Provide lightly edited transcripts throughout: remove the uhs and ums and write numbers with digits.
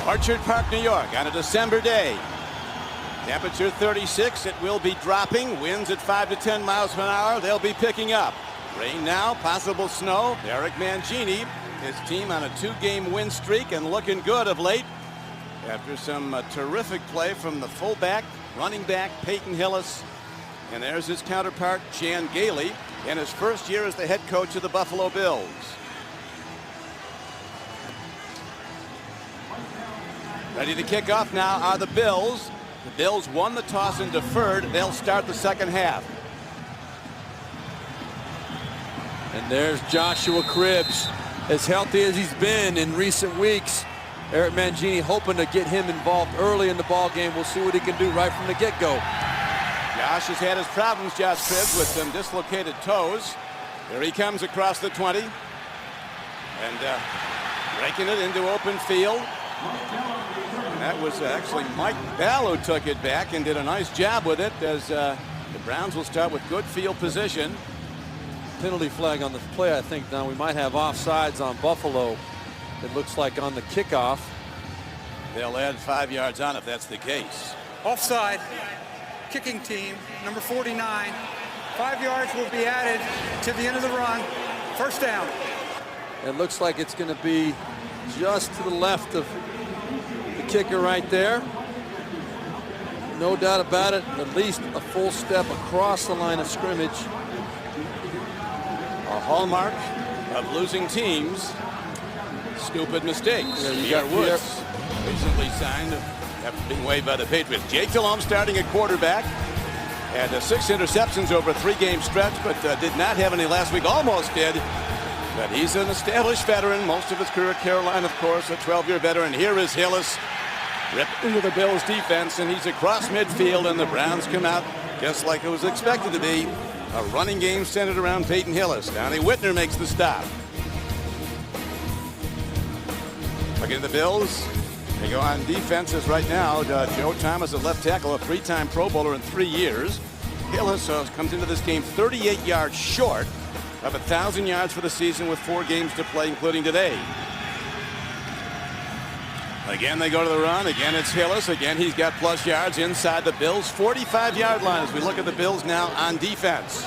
Orchard Park, New York on a December day. Temperature 36. It will be dropping. Winds at 5 to 10 miles per hour. They'll be picking up. Rain now, possible snow. Eric Mangini, his team on a 2-game win streak and looking good of late after some terrific play from the fullback, running back Peyton Hillis. And there's his counterpart Chan Gailey in his first year as the head coach of the Buffalo Bills. Ready to kick off now are the Bills. The Bills won the toss and deferred. They'll start the second half. And there's Joshua Cribbs, as healthy as he's been in recent weeks. Eric Mangini hoping to get him involved early in the ball game. We'll see what he can do right from the get-go. Josh has had his problems, Josh Cribbs, with some dislocated toes. Here he comes across the 20. And breaking it into open field. And that was actually Mike Bell who took it back and did a nice job with it, as the Browns will start with good field position. Penalty flag on the play, I think. Now we might have offsides on Buffalo. It looks like on the kickoff. They'll add 5 yards on if that's the case. Offside. Kicking team, number 49. 5 yards will be added to the end of the run. First down. It looks like it's going to be just to the left of the kicker right there. No doubt about it, at least a full step across the line of scrimmage. A hallmark of losing teams. Stupid mistakes. Yeah, you Pierre got Woods, recently signed after being waived by the Patriots. Jake Delhomme starting at quarterback. Had 6 interceptions over a 3-game stretch, but did not have any last week. Almost did. But he's an established veteran. Most of his career at Carolina, of course, a 12-year veteran. Here is Hillis. Ripped into the Bills defense, and he's across midfield, and the Browns come out just like it was expected to be. A running game centered around Peyton Hillis. Donnie Whitner makes the stop. Looking at the Bills. They go on defenses right now. Joe Thomas, a left tackle, a 3-time Pro Bowler in 3 years. Hillis comes into this game 38 yards short of 1,000 yards for the season with 4 games to play, including today. Again, they go to the run. Again, it's Hillis. Again, he's got plus yards inside the Bills' 45-yard line as we look at the Bills now on defense.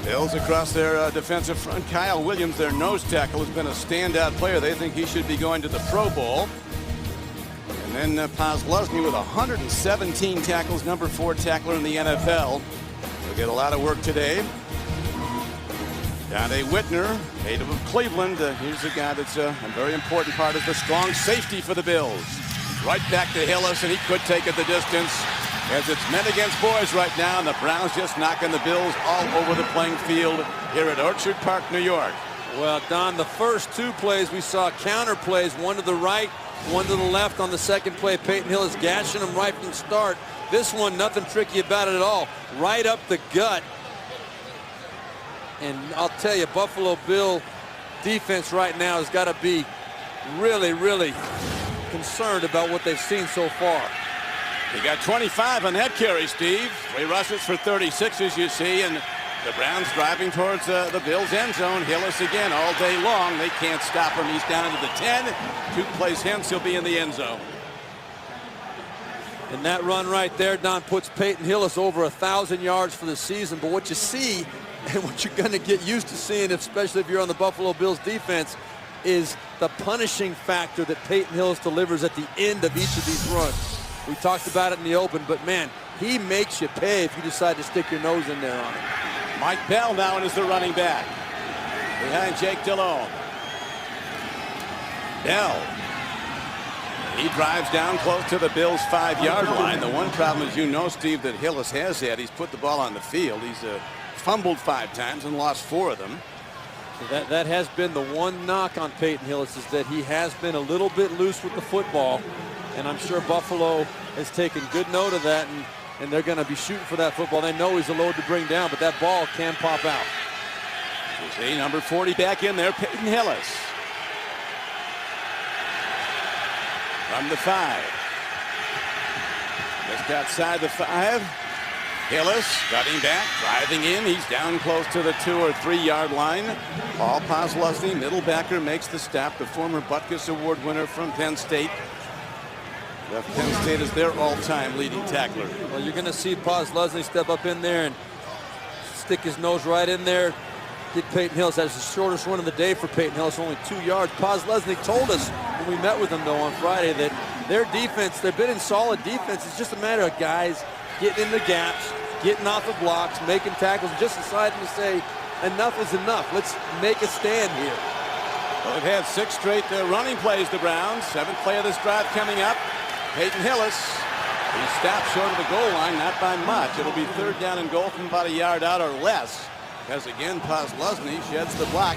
Bills across their defensive front. Kyle Williams, their nose tackle, has been a standout player. They think he should be going to the Pro Bowl. And then Paz Lusney with 117 tackles, number 4 tackler in the NFL. He'll get a lot of work today. Donnie Whitner, native of Cleveland. Here's a guy that's a very important part of the strong safety for the Bills. Right back to Hillis, and he could take it the distance. As it's men against boys right now, and the Browns just knocking the Bills all over the playing field here at Orchard Park, New York. Well, Don, the first 2 plays we saw counter plays, one to the right, one to the left. On the second play, Peyton Hillis gashing him right from the start. This one, nothing tricky about it at all. Right up the gut. And I'll tell you, Buffalo Bill defense right now has got to be really, really concerned about what they've seen so far. He got 25 on that carry, Steve. 3 rushes for 36, as you see, and the Browns driving towards the Bills' end zone. Hillis again all day long. They can't stop him. He's down to the 10. 2 plays hence, he'll be in the end zone. And that run right there, Don, puts Peyton Hillis over 1,000 yards for the season. But what you see, and what you're going to get used to seeing, especially if you're on the Buffalo Bills defense, is the punishing factor that Peyton Hillis delivers at the end of each of these runs. We talked about it in the open, but man, he makes you pay if you decide to stick your nose in there on him. Mike Bell now is the running back behind Jake Delhomme. Bell. He drives down close to the Bills' 5-yard line. The one problem, as you know, Steve, that Hillis has had, he's put the ball on the field. He's fumbled 5 times and lost 4 of them. So that has been the one knock on Peyton Hillis, is that he has been a little bit loose with the football. And I'm sure Buffalo has taken good note of that, and they're going to be shooting for that football. They know he's a load to bring down, but that ball can pop out. You see number 40 back in there, Peyton Hillis. From the 5. Just outside the 5. Hillis cutting back, driving in. He's down close to the 2 or 3 yard line. Paul Posluszny, middle backer, makes the stop. The former Butkus Award winner from Penn State. Left Penn State is their all-time leading tackler. Well, you're going to see Posluszny step up in there and stick his nose right in there. Get Peyton Hillis. That's the shortest run of the day for Peyton Hillis, only 2 yards. Posluszny told us when we met with him, though, on Friday that their defense, they've been in solid defense. It's just a matter of guys getting in the gaps, getting off the blocks, making tackles, just deciding to say, enough is enough. Let's make a stand here. Well, they've had 6 straight running plays, the Browns. 7th play of this drive coming up. Peyton Hillis. He stopped short of the goal line, not by much. It'll be 3rd down and goal from about a yard out or less. As again, Posluszny sheds the block.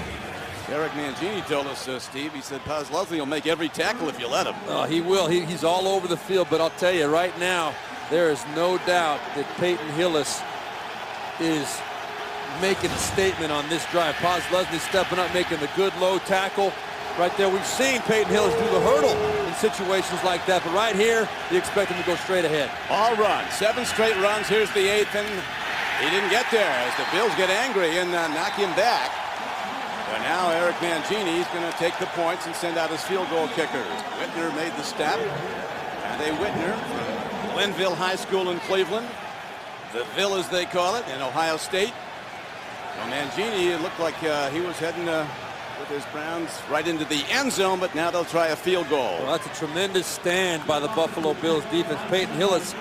Eric Mangini told us, Steve, he said Posluszny will make every tackle if you let him. Oh, he will. He's all over the field, but I'll tell you right now, there is no doubt that Peyton Hillis is making a statement on this drive. Posluszny stepping up, making the good low tackle. Right there, we've seen Peyton Hillis do the hurdle in situations like that, but right here, you expect him to go straight ahead. All runs, 7 straight runs. Here's the 8th, and he didn't get there as the Bills get angry and knock him back. But now Eric Mangini is going to take the points and send out his field goal kicker. Whitner made the stop. And a Whitner from Glenville High School in Cleveland. The Ville, as they call it, in Ohio State. And Mangini, it looked like he was heading with his Browns right into the end zone, but now they'll try a field goal. Well, that's a tremendous stand by the Buffalo Bills defense. Peyton Hillis,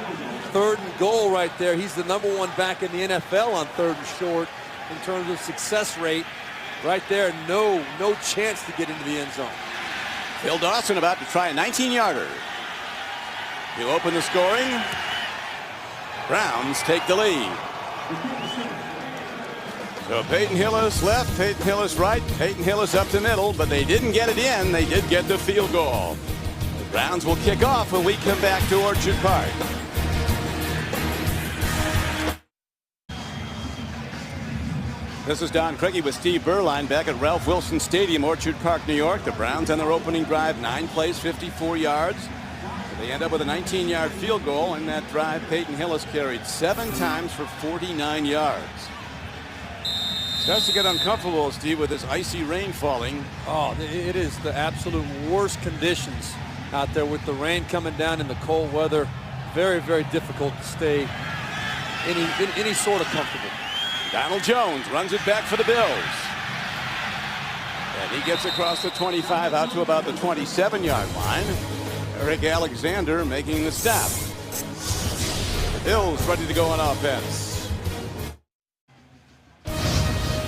3rd and goal right there. He's the #1 back in the NFL on 3rd and short in terms of success rate. Right there, no chance to get into the end zone. Phil Dawson about to try a 19-yarder. To open the scoring. Browns take the lead. So Peyton Hillis left, Peyton Hillis right, Peyton Hillis up the middle, but they didn't get it in. They did get the field goal. The Browns will kick off when we come back to Orchard Park. This is Don Craigie with Steve Berline back at Ralph Wilson Stadium, Orchard Park, New York. The Browns on their opening drive, 9 plays, 54 yards. They end up with a 19-yard field goal. In that drive, Peyton Hillis carried 7 times for 49 yards. Starts to get uncomfortable, Steve, with this icy rain falling. Oh, it is the absolute worst conditions out there with the rain coming down in the cold weather. Very, very difficult to stay any sort of comfortable. Donald Jones runs it back for the Bills. And he gets across the 25 out to about the 27-yard line. Eric Alexander making the stop. The Bills ready to go on offense.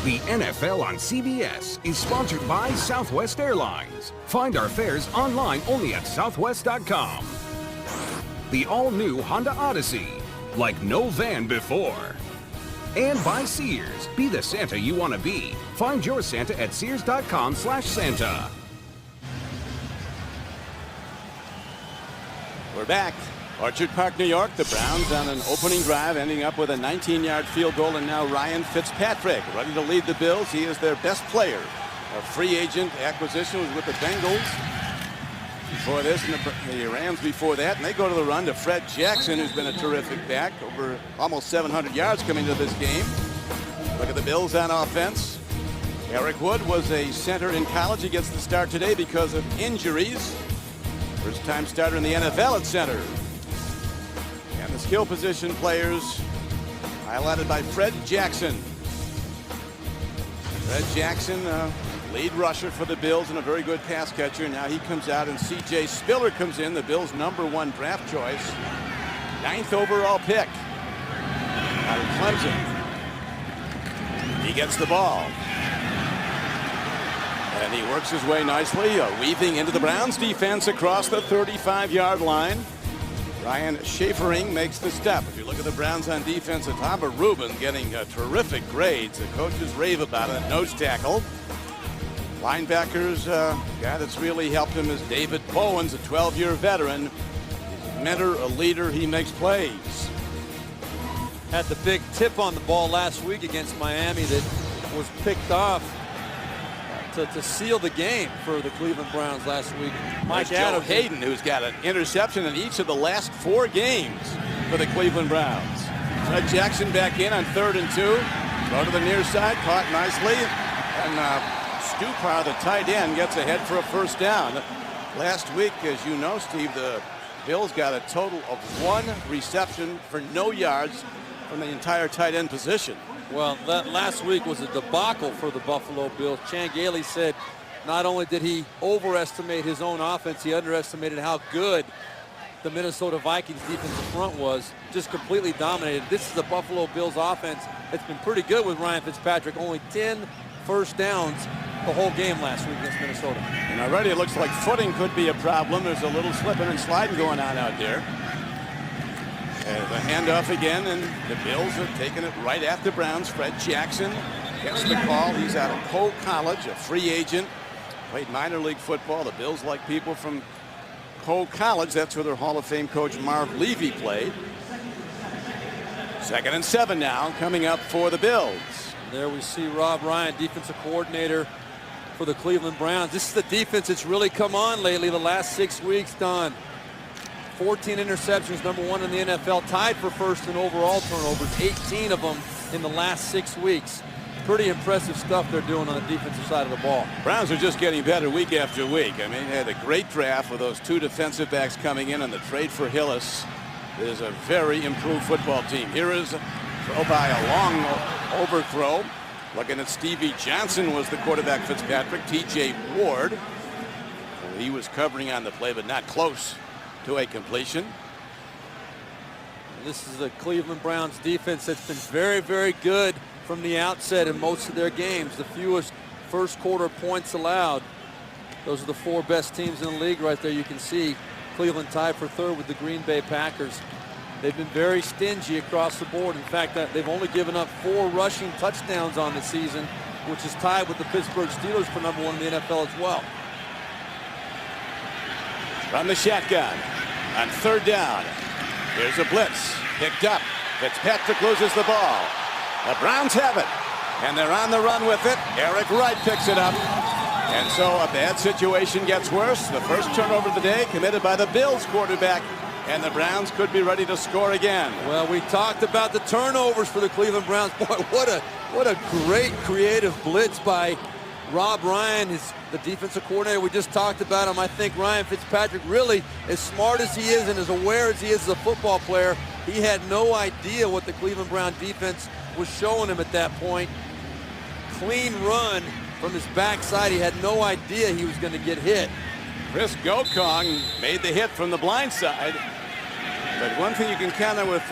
The NFL on CBS is sponsored by Southwest Airlines. Find our fares online only at southwest.com. The all-new Honda Odyssey, like no van before. And by Sears. Be the Santa you want to be. Find your Santa at sears.com/Santa. We're back. Orchard Park, New York. The Browns on an opening drive, ending up with a 19-yard field goal, and now Ryan Fitzpatrick ready to lead the Bills. He is their best player. A free agent acquisition was with the Bengals before this, and the Rams before that, and they go to the run to Fred Jackson, who's been a terrific back, over almost 700 yards coming to this game. Look at the Bills on offense. Eric Wood was a center in college. He gets the start today because of injuries. First time starter in the NFL at center. And the skill position players highlighted by Fred Jackson. Fred Jackson, lead rusher for the Bills and a very good pass catcher. Now he comes out and C.J. Spiller comes in, the Bills' #1 draft choice. 9th overall pick out of Clemson. He gets the ball. And he works his way nicely, weaving into the Browns defense across the 35-yard line. Ryan Schafering makes the step. If you look at the Browns on defense, Ataba Rubin getting terrific grades. The coaches rave about it. Nose tackle. Linebackers, guy that's really helped him is David Bowens, a 12-year veteran. He's a mentor, a leader. He makes plays. Had the big tip on the ball last week against Miami that was picked off to seal the game for the Cleveland Browns last week. Mike Adams, Hayden, who's got an interception in each of the last 4 games for the Cleveland Browns. Fred Jackson back in on 3rd and 2. Throw to the near side, caught nicely. And Stupar, the tight end, gets ahead for a first down. Last week, as you know, Steve, the Bills got a total of 1 reception for no yards from the entire tight end position. Well, that last week was a debacle for the Buffalo Bills. Chan Gailey said not only did he overestimate his own offense, he underestimated how good the Minnesota Vikings defensive front was. Just completely dominated. This is the Buffalo Bills offense. It's been pretty good with Ryan Fitzpatrick. Only 10 first downs the whole game last week against Minnesota. And already it looks like footing could be a problem. There's a little slipping and sliding going on out there. And the handoff again, and the Bills are taking it right at the Browns. Fred Jackson gets the call. He's out of Cole College, a free agent. Played minor league football. The Bills like people from Cole College. That's where their Hall of Fame coach Marv Levy played. 2nd and 7 now coming up for the Bills. And there we see Rob Ryan, defensive coordinator for the Cleveland Browns. This is the defense that's really come on lately the last 6 weeks, Don. 14 interceptions, number 1 in the NFL, tied for 1st in overall turnovers, 18 of them in the last 6 weeks. Pretty impressive stuff they're doing on the defensive side of the ball. Browns are just getting better week after week. I mean, they had a great draft with those 2 defensive backs coming in, and the trade for Hillis is a very improved football team. Here is a throw by a long overthrow. Looking at Stevie Johnson was the quarterback. Fitzpatrick. T.J. Ward. He was covering on the play, but not close to a completion. This is the Cleveland Browns defense that's been very, very good from the outset in most of their games. The fewest first quarter points allowed. Those are the 4 best teams in the league right there. You can see Cleveland tied for 3rd with the Green Bay Packers. They've been very stingy across the board. In fact, they've only given up 4 rushing touchdowns on the season, which is tied with the Pittsburgh Steelers for number 1 in the NFL as well. From the shotgun on 3rd down. Here's a blitz. Picked up. Fitzpatrick loses the ball. The Browns have it. And they're on the run with it. Eric Wright picks it up. And so a bad situation gets worse. The first turnover of the day committed by the Bills quarterback. And the Browns could be ready to score again. Well, we talked about the turnovers for the Cleveland Browns. Boy, what a great creative blitz by Rob Ryan, the defensive coordinator. We just talked about him. I think Ryan Fitzpatrick, really, as smart as he is and as aware as he is as a football player, he had no idea what the Cleveland Brown defense was showing him at that point. Clean run from his backside. He had no idea he was going to get hit. Chris Gokong made the hit from the blind side. But one thing you can count on with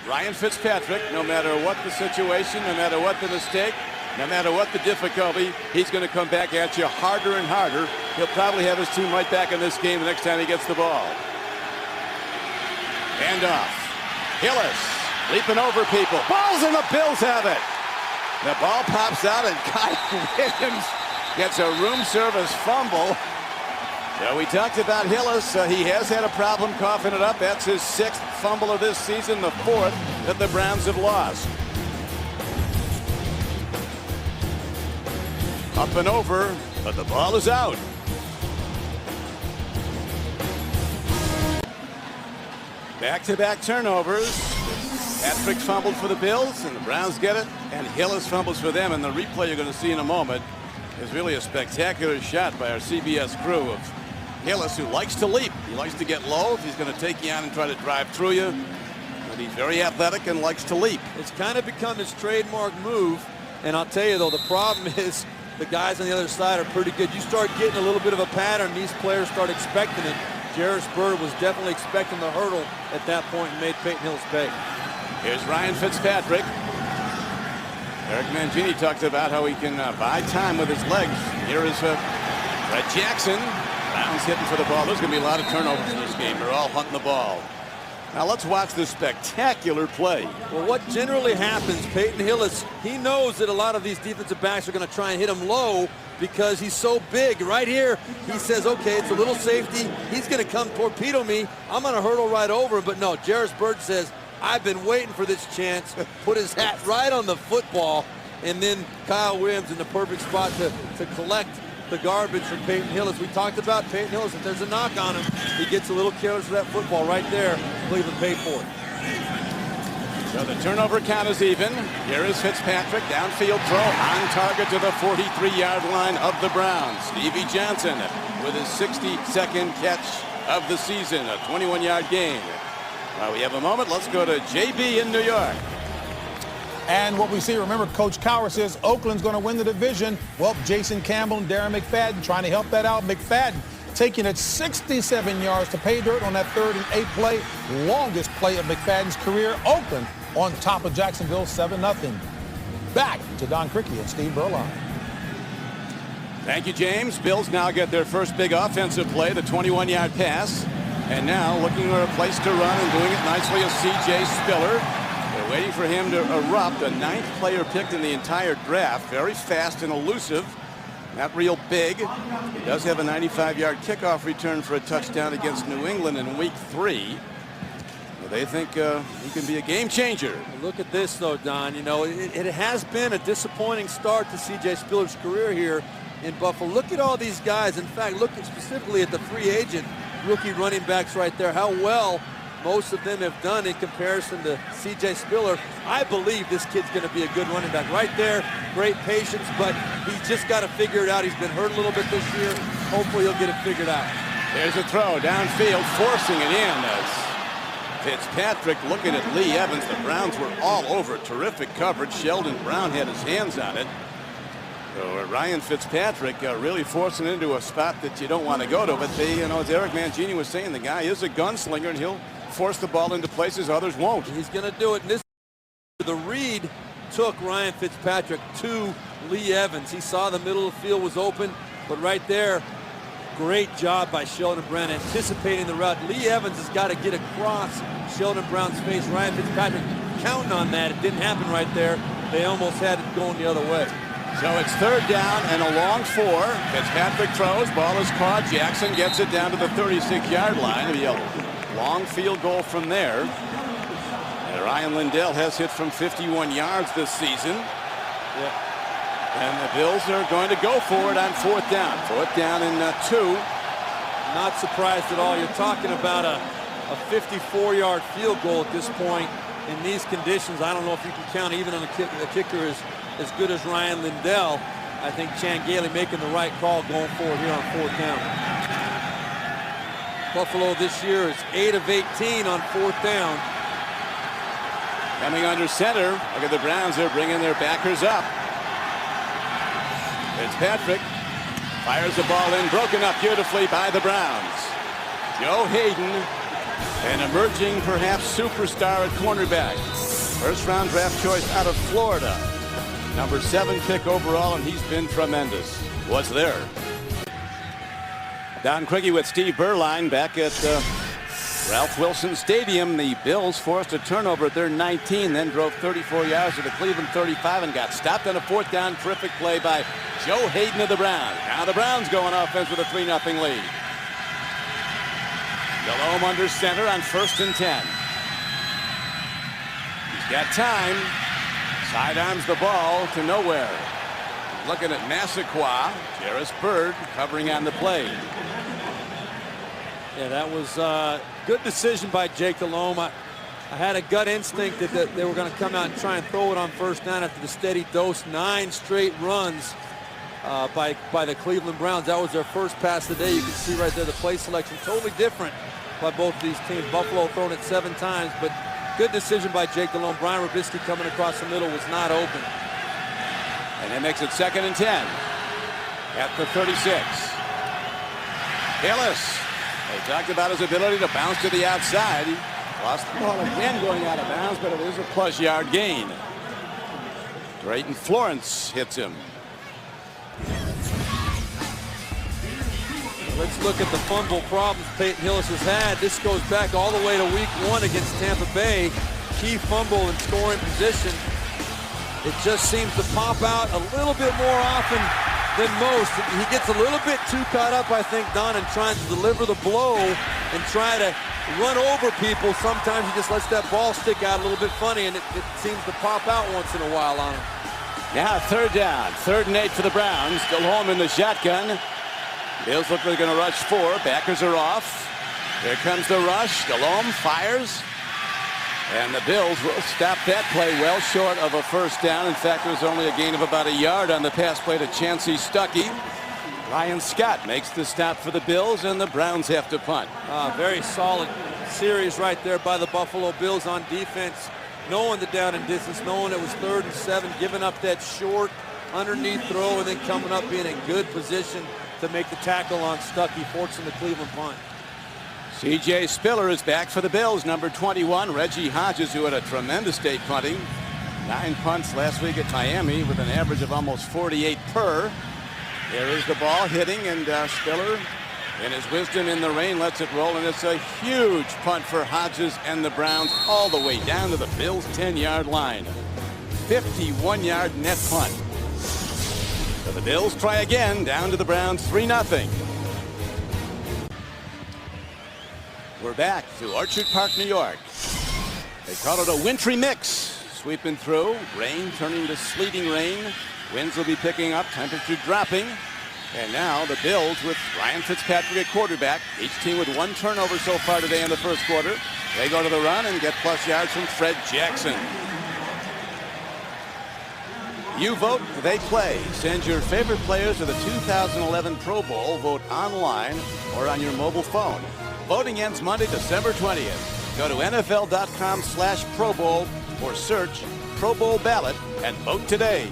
Ryan Fitzpatrick, no matter what the situation, no matter what the mistake, no matter what the difficulty, he's going to come back at you harder and harder. He'll probably have his team right back in this game the next time he gets the ball. Hand off. Hillis leaping over people. Balls, and the Bills have it. The ball pops out, and Kyle Williams gets a room service fumble. So we talked about Hillis. He has had a problem coughing it up. That's his 6th fumble of this season, the 4th that the Browns have lost. Up and over, but the ball is out. Back-to-back turnovers. Patrick fumbled for the Bills, and the Browns get it, and Hillis fumbles for them. And the replay you're going to see in a moment is really a spectacular shot by our CBS crew of Hillis, who likes to leap. He likes to get low if he's going to take you on and try to drive through you. But he's very athletic and likes to leap. It's kind of become his trademark move. And I'll tell you, though, the problem is the guys on the other side are pretty good. You start getting a little bit of a pattern, these players start expecting it. Jarris Byrd was definitely expecting the hurdle at that point and made Peyton Hillis pay. Here's Ryan Fitzpatrick. Eric Mangini talks about how he can buy time with his legs. Here is Fred Jackson. Browns hitting for the ball. There's going to be a lot of turnovers in this game. They're all hunting the ball. Now let's watch this spectacular play. Well, what generally happens, Peyton Hillis, he knows that a lot of these defensive backs are going to try and hit him low because he's so big. Right here, he says, okay, it's a little safety. He's going to come torpedo me. I'm going to hurdle right over him. But no, Jarris Byrd says, I've been waiting for this chance. Put his hat right on the football. And then Kyle Williams in the perfect spot to collect the garbage from Peyton Hillis. We talked about Peyton Hillis. If there's a knock on him, he gets a little careless with that football right there. Cleveland paid for it. So the turnover count is even. Here is Fitzpatrick, downfield throw on target to the 43-yard line of the Browns. Stevie Johnson with his 62nd catch of the season, a 21-yard gain. While we have a moment, let's go to JB in New York. And what we see, remember, Coach Cowher says Oakland's going to win the division. Well, Jason Campbell and Darren McFadden trying to help that out. McFadden taking it 67 yards to pay dirt on that 3rd and 8 play. Longest play of McFadden's career. Oakland on top of Jacksonville 7-0. Back to Don Criqui and Steve Berline. Thank you, James. Bills now get their first big offensive play, the 21-yard pass. And now looking for a place to run and doing it nicely is C.J. Spiller. They're waiting for him to erupt, a 9th player picked in the entire draft. Very fast and elusive. Not real big. He does have a 95-yard kickoff return for a touchdown against New England in week 3. Well, they think he can be a game changer. Look at this, though, Don. You know, it has been a disappointing start to C.J. Spiller's career here in Buffalo. Look at all these guys. In fact, look specifically at the free agent rookie running backs right there, how well most of them have done in comparison to C.J. Spiller. I believe this kid's going to be a good running back right there. Great patience, but he's just got to figure it out. He's been hurt a little bit this year. Hopefully he'll get it figured out. There's a throw downfield, forcing it in as Fitzpatrick looking at Lee Evans. The Browns were all over. Terrific coverage. Sheldon Brown had his hands on it. So Ryan Fitzpatrick really forcing into a spot that you don't want to go to. But they, you know, as Eric Mangini was saying, the guy is a gunslinger and he'll force the ball into places others won't. He's going to do it. And this, the read took Ryan Fitzpatrick to Lee Evans. He saw the middle of the field was open, but right there, great job by Sheldon Brown anticipating the route. Lee Evans has got to get across Sheldon Brown's face. Ryan Fitzpatrick counting on that. It didn't happen right there. They almost had it going the other way. So it's 3rd down and a long 4. Fitzpatrick throws. Ball is caught. Jackson gets it down to the 36-yard line. It'll be a long field goal from there. And Ryan Lindell has hit from 51 yards this season. And the Bills are going to go for it on 4th down. 4th down and 2. Not surprised at all. You're talking about a 54-yard field goal at this point in these conditions. I don't know if you can count even on a kicker as good as Ryan Lindell. I think Chan Gailey making the right call going forward here on 4th down. Buffalo this year is 8 of 18 on 4th down. Coming under center. Look at the Browns. They're bringing their backers up. Fitzpatrick fires the ball in, broken up beautifully by the Browns. Joe Hayden, an emerging perhaps superstar at cornerback. 1st round draft choice out of Florida. Number 7 pick overall, and he's been tremendous. Was there. Don Criqui with Steve Berline back at Ralph Wilson Stadium. The Bills forced a turnover at their 19, then drove 34 yards to the Cleveland 35 and got stopped on a 4th down. Terrific play by Joe Hayden of the Browns. Now the Browns go on offense with a 3-0 lead. Delhomme under center on 1st and 10. He's got time. Sidearms the ball to nowhere. Looking at Massaquoi. Jarris Byrd covering on the play. Yeah, that was a good decision by Jake Delhomme. I had a gut instinct that they were going to come out and try and throw it on 1st down after the steady dose. 9 straight runs by the Cleveland Browns. That was their first pass of the day. You can see right there the play selection totally different by both of these teams. Buffalo throwing it 7 times, but good decision by Jake Delhomme. Brian Robisky coming across the middle was not open. And that makes it 2nd and 10 at the 36. Hillis. They talked about his ability to bounce to the outside. He lost the ball again going out of bounds, but it is a +yard gain. Drayton Florence hits him. Let's look at the fumble problems Peyton Hillis has had. This goes back all the way to week 1 against Tampa Bay. Key fumble in scoring position. It just seems to pop out a little bit more often than most. He gets a little bit too caught up, I think, Don, in trying to deliver the blow and try to run over people. Sometimes he just lets that ball stick out a little bit funny, and it seems to pop out once in a while on him. Now 3rd down. 3rd and 8 for the Browns. Delhomme in the shotgun. Bills look like they're going to rush 4. Backers are off. Here comes the rush. Delhomme fires. And the Bills will stop that play well short of a first down. In fact, it was only a gain of about a yard on the pass play to Chancey Stuckey. Ryan Scott makes the stop for the Bills, and the Browns have to punt. Very solid series right there by the Buffalo Bills on defense. Knowing the down and distance, knowing it was 3rd and 7, giving up that short underneath throw, and then coming up being in good position to make the tackle on Stuckey, forcing the Cleveland punt. C.J. Spiller is back for the Bills, number 21. Reggie Hodges, who had a tremendous day punting. 9 punts last week at Miami with an average of almost 48 per. There is the ball hitting, and Spiller, in his wisdom in the rain, lets it roll, and it's a huge punt for Hodges and the Browns all the way down to the Bills' 10-yard line. 51-yard net punt. So the Bills try again, down to the Browns 3-0. We're back to Orchard Park, New York. They call it a wintry mix. Sweeping through, rain turning to sleeting rain. Winds will be picking up, temperature dropping. And now the Bills with Ryan Fitzpatrick at quarterback. Each team with 1 turnover so far today in the first quarter. They go to the run and get plus yards from Fred Jackson. You vote, they play. Send your favorite players to the 2011 Pro Bowl. Vote online or on your mobile phone. Voting ends Monday, December 20th. Go to NFL.com/Pro Bowl or search Pro Bowl ballot and vote today.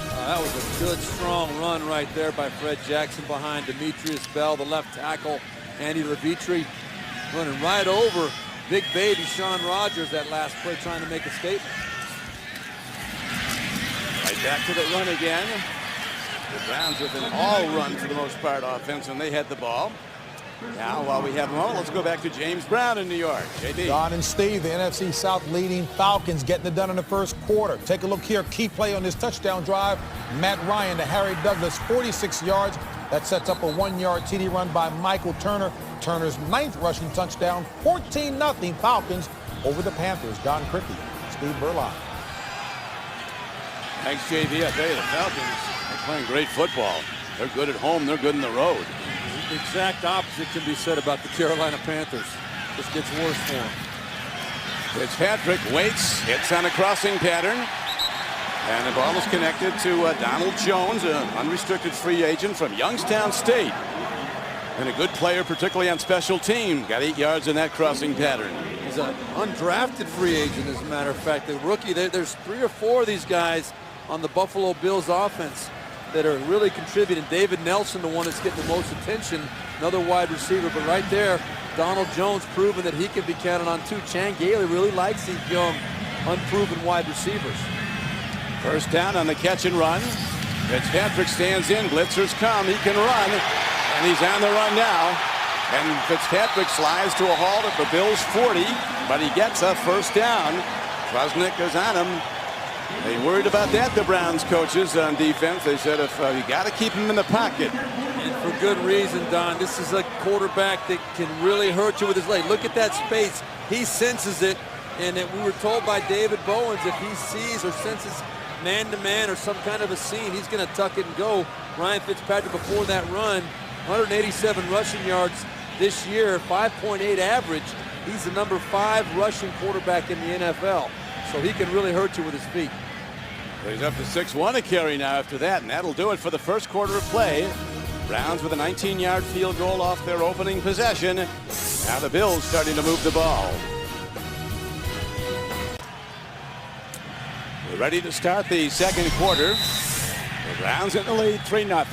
That was a good, strong run right there by Fred Jackson behind Demetrius Bell, the left tackle. Andy Levitri running right over big baby Sean Rogers that last play, trying to make a statement. Right back to the run again. The Browns with an all-run for the most part offense when they had the ball. Now, while we have them all, let's go back to James Brown in New York. JD. Don and Steve, the NFC South leading Falcons getting it done in the first quarter. Take a look here. Key play on this touchdown drive. Matt Ryan to Harry Douglas, 46 yards. That sets up a 1-yard TD run by Michael Turner. Turner's 9th rushing touchdown. 14-0 Falcons over the Panthers. Don Criqui, Steve Burlock. Thanks, JD. I tell you, the Falcons are playing great football. They're good at home. They're good on the road. The exact opposite can be said about the Carolina Panthers. This gets worse for them. Fitzpatrick waits, hits on a crossing pattern, and the ball is connected to Donald Jones, an unrestricted free agent from Youngstown State. And a good player, particularly on special team. Got 8 yards in that crossing pattern. He's an undrafted free agent, as a matter of fact. The rookie, there's 3 or 4 of these guys on the Buffalo Bills offense that are really contributing. David Nelson, the one that's getting the most attention, another wide receiver. But right there, Donald Jones proving that he can be counted on too. Chan Gailey really likes these young, unproven wide receivers. First down on the catch and run. Fitzpatrick stands in. Blitzers come. He can run. And he's on the run now. And Fitzpatrick slides to a halt at the Bills' 40. But he gets a first down. Trusnick is on him. They worried about that, the Browns coaches on defense. They said if you got to keep him in the pocket. And for good reason, Don. This is a quarterback that can really hurt you with his leg. Look at that space. He senses it. And we were told by David Bowens, if he sees or senses man-to-man or some kind of a scene, he's going to tuck it and go. Ryan Fitzpatrick, before that run, 187 rushing yards this year, 5.8 average. He's the number 5 rushing quarterback in the NFL. So he can really hurt you with his feet. He's up to 6-1 a carry now after that, and that'll do it for the first quarter of play. Browns with a 19-yard field goal off their opening possession. Now the Bills starting to move the ball. We're ready to start the second quarter. The Browns in the lead, 3-0.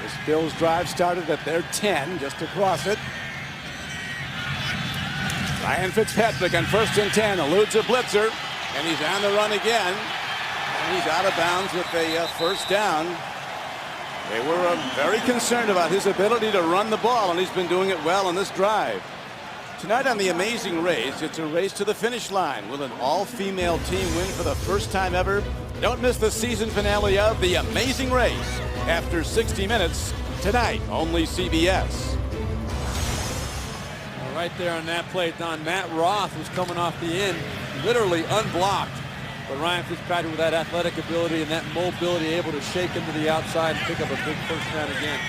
This Bills drive started at their 10, just across it. Ryan Fitzpatrick on 1st and 10, eludes a blitzer, and he's on the run again. And he's out of bounds with a first down. They were very concerned about his ability to run the ball, and he's been doing it well on this drive. Tonight on The Amazing Race, it's a race to the finish line. Will an all-female team win for the first time ever? Don't miss the season finale of The Amazing Race after 60 minutes tonight, only CBS. Right there on that play, Don, Matt Roth was coming off the end, literally unblocked. But Ryan Fitzpatrick with that athletic ability and that mobility, able to shake him to the outside and pick up a big first down again.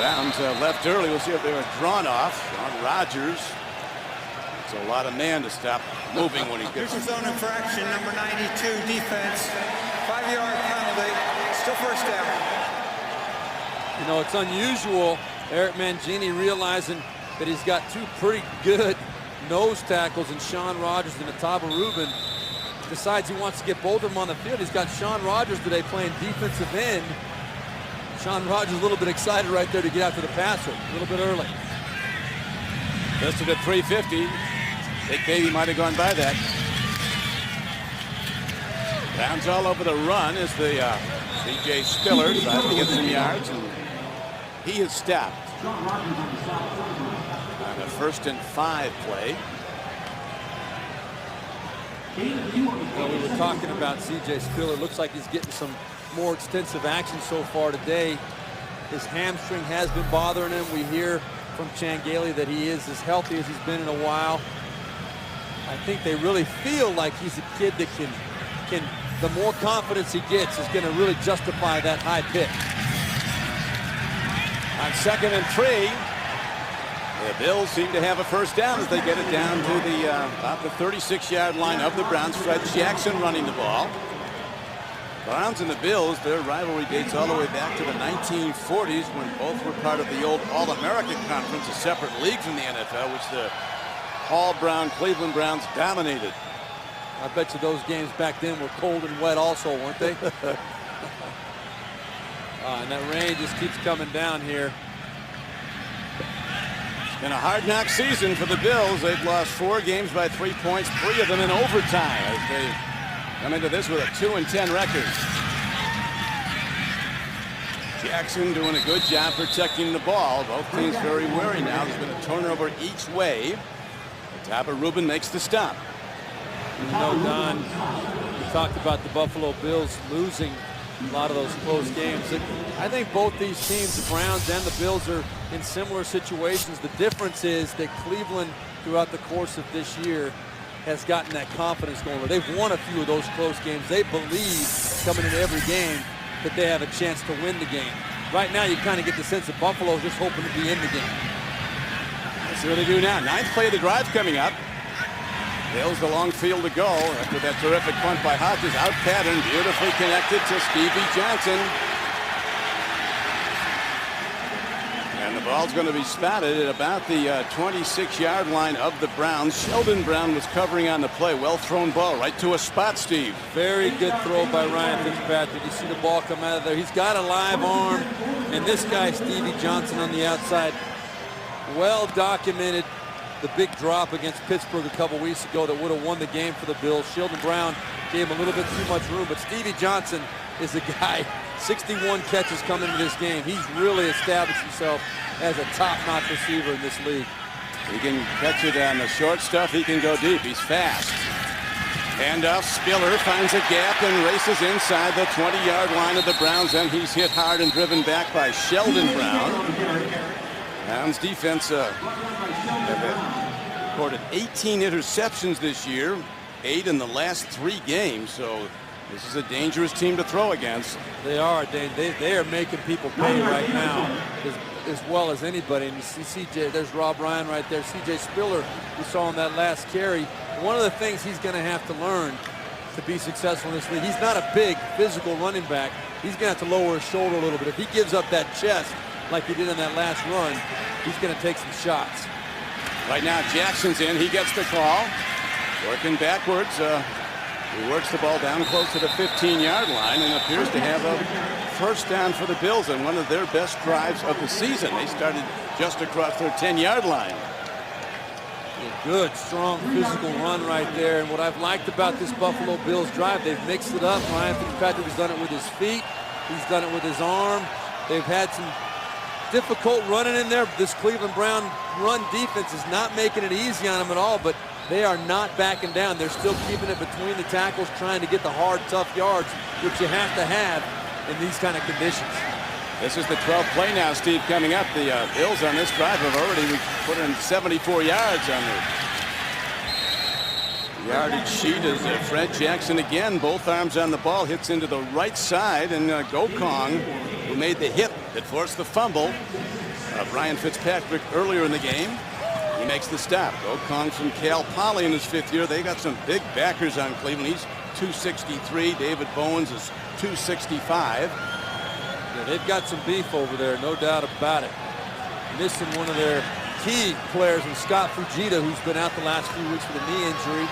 Browns left early. We'll see if they were drawn off. Shaun Rogers. It's a lot of man to stop moving when he gets. Here's a zone infraction, number 92, defense. 5-yard penalty. Still first down. You know, it's unusual. Eric Mangini realizing that he's got two pretty good nose tackles in Shaun Rogers and Otava Rubin. Decides he wants to get both of them on the field. He's got Shaun Rogers today playing defensive end. Shaun Rogers a little bit excited right there to get after the passer a little bit early. Listed at 350. Big Baby might have gone by that. Browns all over the run as the C.J. Spiller tries to get some yards, and he is stopped on a 1st and 5 play. Well, we were talking about C.J. Spiller. Looks like he's getting some more extensive action so far today. His hamstring has been bothering him. We hear from Changeli that he is as healthy as he's been in a while. I think they really feel like he's a kid that can the more confidence he gets is going to really justify that high pick. On 2nd and 3, the Bills seem to have a first down as they get it down to the about the 36-yard line of the Browns. Fred Jackson running the ball. Browns and the Bills, their rivalry dates all the way back to the 1940s when both were part of the old All-American Conference, a separate league from the NFL, which the Hall Brown Cleveland Browns dominated. I bet you those games back then were cold and wet also, weren't they? And that rain just keeps coming down here. It's been a hard-knock season for the Bills. They've lost 4 games by 3 points, 3 of them in overtime as they come into this with a 2-10 record. Jackson doing a good job protecting the ball. Both teams very wary now. There's been a turnover each way. Otava Rubin makes the stop. You know, Don, we talked about the Buffalo Bills losing a lot of those close games. I think both these teams, the Browns and the Bills, are in similar situations. The difference is that Cleveland, throughout the course of this year, has gotten that confidence going. They've won a few of those close games. They believe, coming into every game, that they have a chance to win the game. Right now, you kind of get the sense that Buffalo is just hoping to be in the game. Let's see what they do now. 9th play of the drive coming up. Bills the long field to go after that terrific punt by Hodges. Out pattern, beautifully connected to Stevie Johnson. And the ball's going to be spotted at about the 26-yard line of the Browns. Sheldon Brown was covering on the play. Well thrown ball right to a spot, Steve. Very good throw by Ryan Fitzpatrick. You see the ball come out of there. He's got a live arm. And this guy, Stevie Johnson, on the outside, well documented. The big drop against Pittsburgh a couple weeks ago that would have won the game for the Bills. Sheldon Brown gave him a little bit too much room, but Stevie Johnson is a guy, 61 catches coming into this game. He's really established himself as a top-notch receiver in this league. He can catch it on the short stuff. He can go deep. He's fast. Handoff. Spiller finds a gap and races inside the 20-yard line of the Browns, and he's hit hard and driven back by Sheldon Brown. Browns defense have recorded 18 interceptions this year, 8 in the last 3 games. So this is a dangerous team to throw against. They are. They are making people pay right now as well as anybody. And you see CJ, there's Rob Ryan right there. CJ Spiller, we saw in that last carry. One of the things he's going to have to learn to be successful in this league, he's not a big physical running back. He's going to have to lower his shoulder a little bit. If he gives up that chest like he did in that last run, he's going to take some shots. Right now, Jackson's in. He gets the call. Working backwards. He works the ball down close to the 15-yard line and appears to have a first down for the Bills on one of their best drives of the season. They started just across their 10-yard line. A good, strong, physical run right there. And what I've liked about this Buffalo Bills drive, they've mixed it up. Ryan Fitzpatrick has done it with his feet. He's done it with his arm. They've had some difficult running in there. This Cleveland Brown run defense is not making it easy on them at all, but they are not backing down. They're still keeping it between the tackles, trying to get the hard, tough yards, which you have to have in these kind of conditions. This is the 12th play now, Steve, coming up. The Bills on this drive have already put in 74 yards on the yardage sheet as Fred Jackson again, both arms on the ball, hits into the right side, and Gokong, who made the hit that forced the fumble, of Ryan Fitzpatrick earlier in the game. He makes the stop. Okong from Cal Poly in his 5th year. They got some big backers on Cleveland. He's 263. David Bowens is 265. Yeah, they've got some beef over there, no doubt about it. Missing one of their key players in Scott Fujita, who's been out the last few weeks with a knee injury.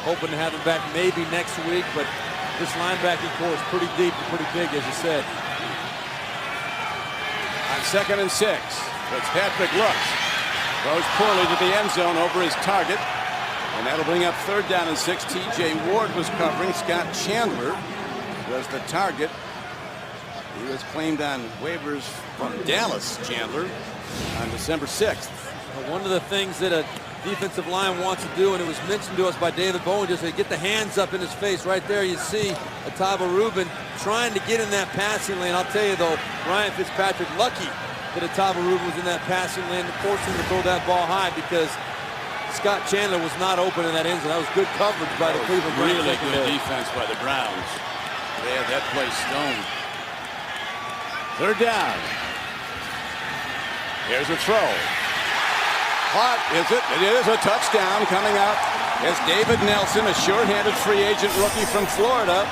Hoping to have him back maybe next week, but this linebacking core is pretty deep and pretty big, as you said. On 2nd and 6, Fitzpatrick looks. Throws poorly to the end zone over his target. And that'll bring up 3rd down and 6. T.J. Ward was covering. Scott Chandler was the target. He was claimed on waivers from Dallas, Chandler, on December 6th. One of the things that a defensive line wants to do, and it was mentioned to us by David Bowen, just to get the hands up in his face. Right there you see Otava Rubin trying to get in that passing lane. I'll tell you though, Ryan Fitzpatrick lucky that Otava Rubin was in that passing lane, forcing him to throw that ball high because Scott Chandler was not open in that end zone. That was good coverage by the Cleveland Browns. Really good defense by the Browns. They had that play stoned. 3rd down. Here's a throw. Caught, is it? It is a touchdown coming out. It's David Nelson, a short-handed free agent rookie from Florida.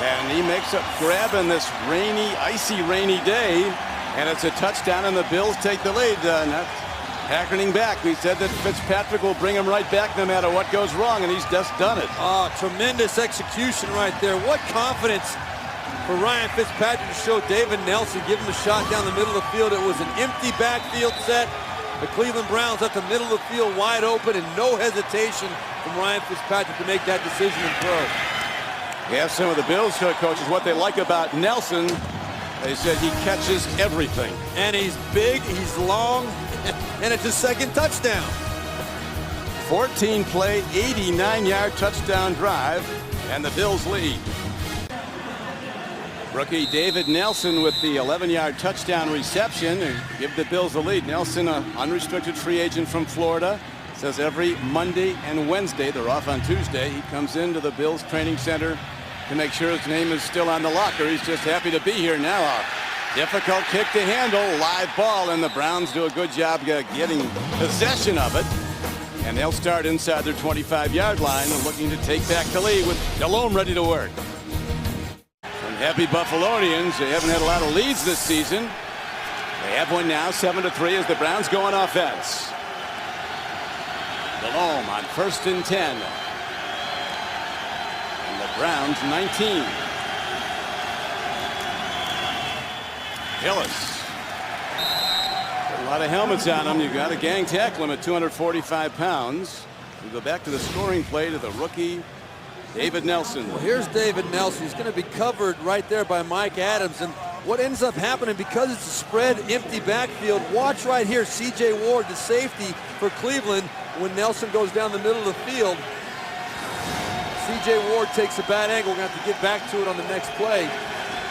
And he makes a grab in this rainy, icy, rainy day. And it's a touchdown, and the Bills take the lead. Not hackening back. We said that Fitzpatrick will bring him right back no matter what goes wrong, and he's just done it. Oh, tremendous execution right there. What confidence for Ryan Fitzpatrick to show David Nelson, give him a shot down the middle of the field. It was an empty backfield set. The Cleveland Browns at the middle of the field wide open, and no hesitation from Ryan Fitzpatrick to make that decision and throw. Yeah, some of the Bills coaches, what they like about Nelson, they said he catches everything. And he's big, he's long, and it's his 2nd touchdown. 14-play, 89-yard touchdown drive, and the Bills lead. Rookie David Nelson with the 11-yard touchdown reception and give the Bills the lead. Nelson, an unrestricted free agent from Florida, says every Monday and Wednesday, they're off on Tuesday, he comes into the Bills training center to make sure his name is still on the locker. He's just happy to be here now. A difficult kick to handle, live ball, and the Browns do a good job getting possession of it. And they'll start inside their 25-yard line and looking to take back the lead with Delhomme ready to work. Happy Buffalonians. They haven't had a lot of leads this season. They have one now, 7-3, as the Browns go on offense. Delhomme on 1st and 10. And the Browns 19. Hillis. A lot of helmets on him. You've got a gang tackle him at 245 pounds. We go back to the scoring play to the rookie David Nelson. Well, here's David Nelson. He's going to be covered right there by Mike Adams. And what ends up happening, because it's a spread, empty backfield, watch right here, C.J. Ward, the safety for Cleveland, when Nelson goes down the middle of the field. C.J. Ward takes a bad angle. We're going to have to get back to it on the next play.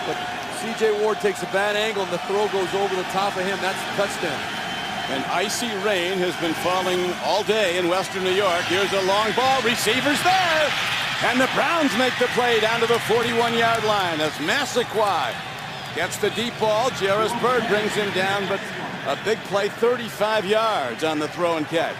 But C.J. Ward takes a bad angle, and the throw goes over the top of him. That's the touchdown. And icy rain has been falling all day in Western New York. Here's a long ball. Receivers there. And the Browns make the play down to the 41-yard line as Massaquoi gets the deep ball. Jarris Byrd brings him down, but a big play, 35 yards on the throw and catch.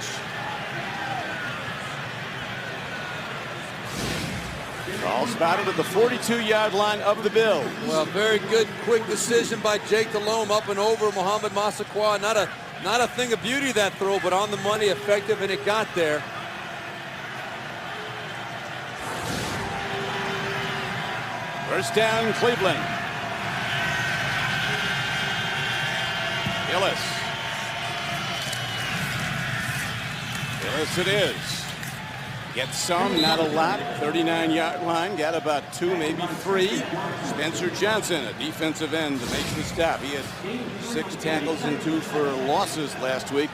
All spotted at the 42-yard line of the Bills. Well, very good, quick decision by Jake Delhomme up and over Mohamed Massaquoi. Not a thing of beauty, that throw, but on the money, effective, and it got there. First down, Cleveland. Hillis. Hillis it is. Gets some, not a lot. 39-yard line. Got about 2, maybe 3. Spencer Johnson, a defensive end, makes the stop. He had 6 tackles and 2 for losses last week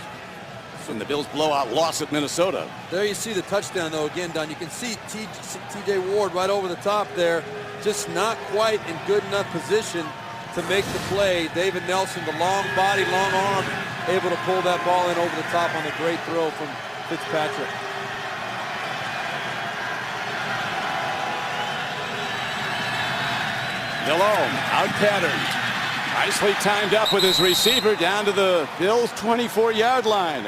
from the Bills' blowout loss at Minnesota. There you see the touchdown, though, again, Don. You can see T.J. Ward right over the top there. Just not quite in good enough position to make the play. David Nelson, the long body, long arm, able to pull that ball in over the top on the great throw from Fitzpatrick. Delhomme out patterned. Nicely timed up with his receiver down to the Bills' 24-yard line.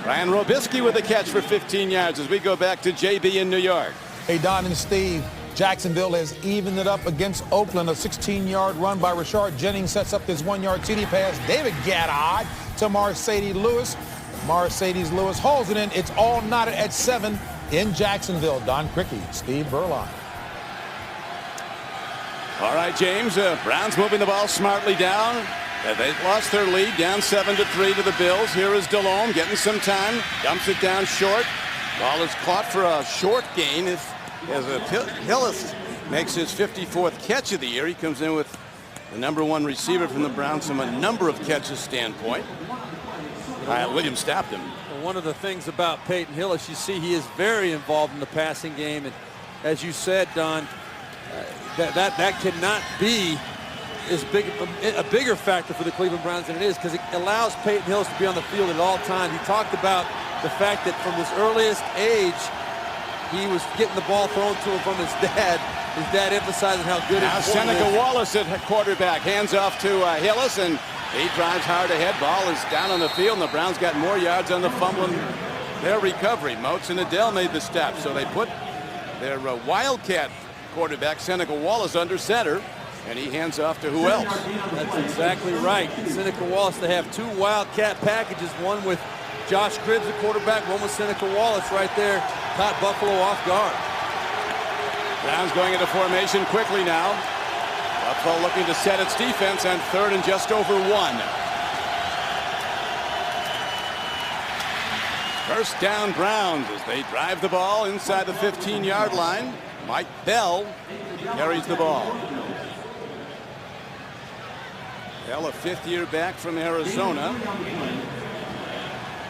Ryan Robisky with the catch for 15 yards as we go back to JB in New York. Hey, Don and Steve, Jacksonville has evened it up against Oakland. A 16-yard run by Rashard Jennings sets up this 1-yard TD pass. David Gaddard to Mercedes Lewis. Mercedes Lewis hauls it in. It's all knotted at 7 in Jacksonville. Don Criqui, Steve Burlock. All right, James. Browns moving the ball smartly down. They lost their lead, down 7-3 to the Bills. Here is Delhomme getting some time. Dumps it down short. Ball is caught for a short gain as Hillis makes his 54th catch of the year. He comes in with the #1 receiver from the Browns from a number of catches standpoint. Williams stopped him. Well, one of the things about Peyton Hillis, you see he is very involved in the passing game. And as you said, Don, that cannot be as big a bigger factor for the Cleveland Browns than it is, because it allows Peyton Hillis to be on the field at all times. He talked about the fact that from his earliest age, he was getting the ball thrown to him from his dad. His dad emphasizing how good now Seneca Wallace at quarterback. Hands off to Hillis, and he drives hard ahead. Ball is down on the field, and the Browns got more yards on the fumbling their recovery. Moats and Adele made the step, so they put their Wildcat quarterback Seneca Wallace under center, and he hands off to who else? That's exactly right. Seneca Wallace. They have 2 Wildcat packages, one with Josh Cribbs, the quarterback, one with Seneca Wallace right there. Caught Buffalo off guard. Browns going into formation quickly now. Buffalo looking to set its defense on 3rd and just over 1. First down Browns as they drive the ball inside the 15-yard line. Mike Bell carries the ball. Bell, a 5th-year back from Arizona.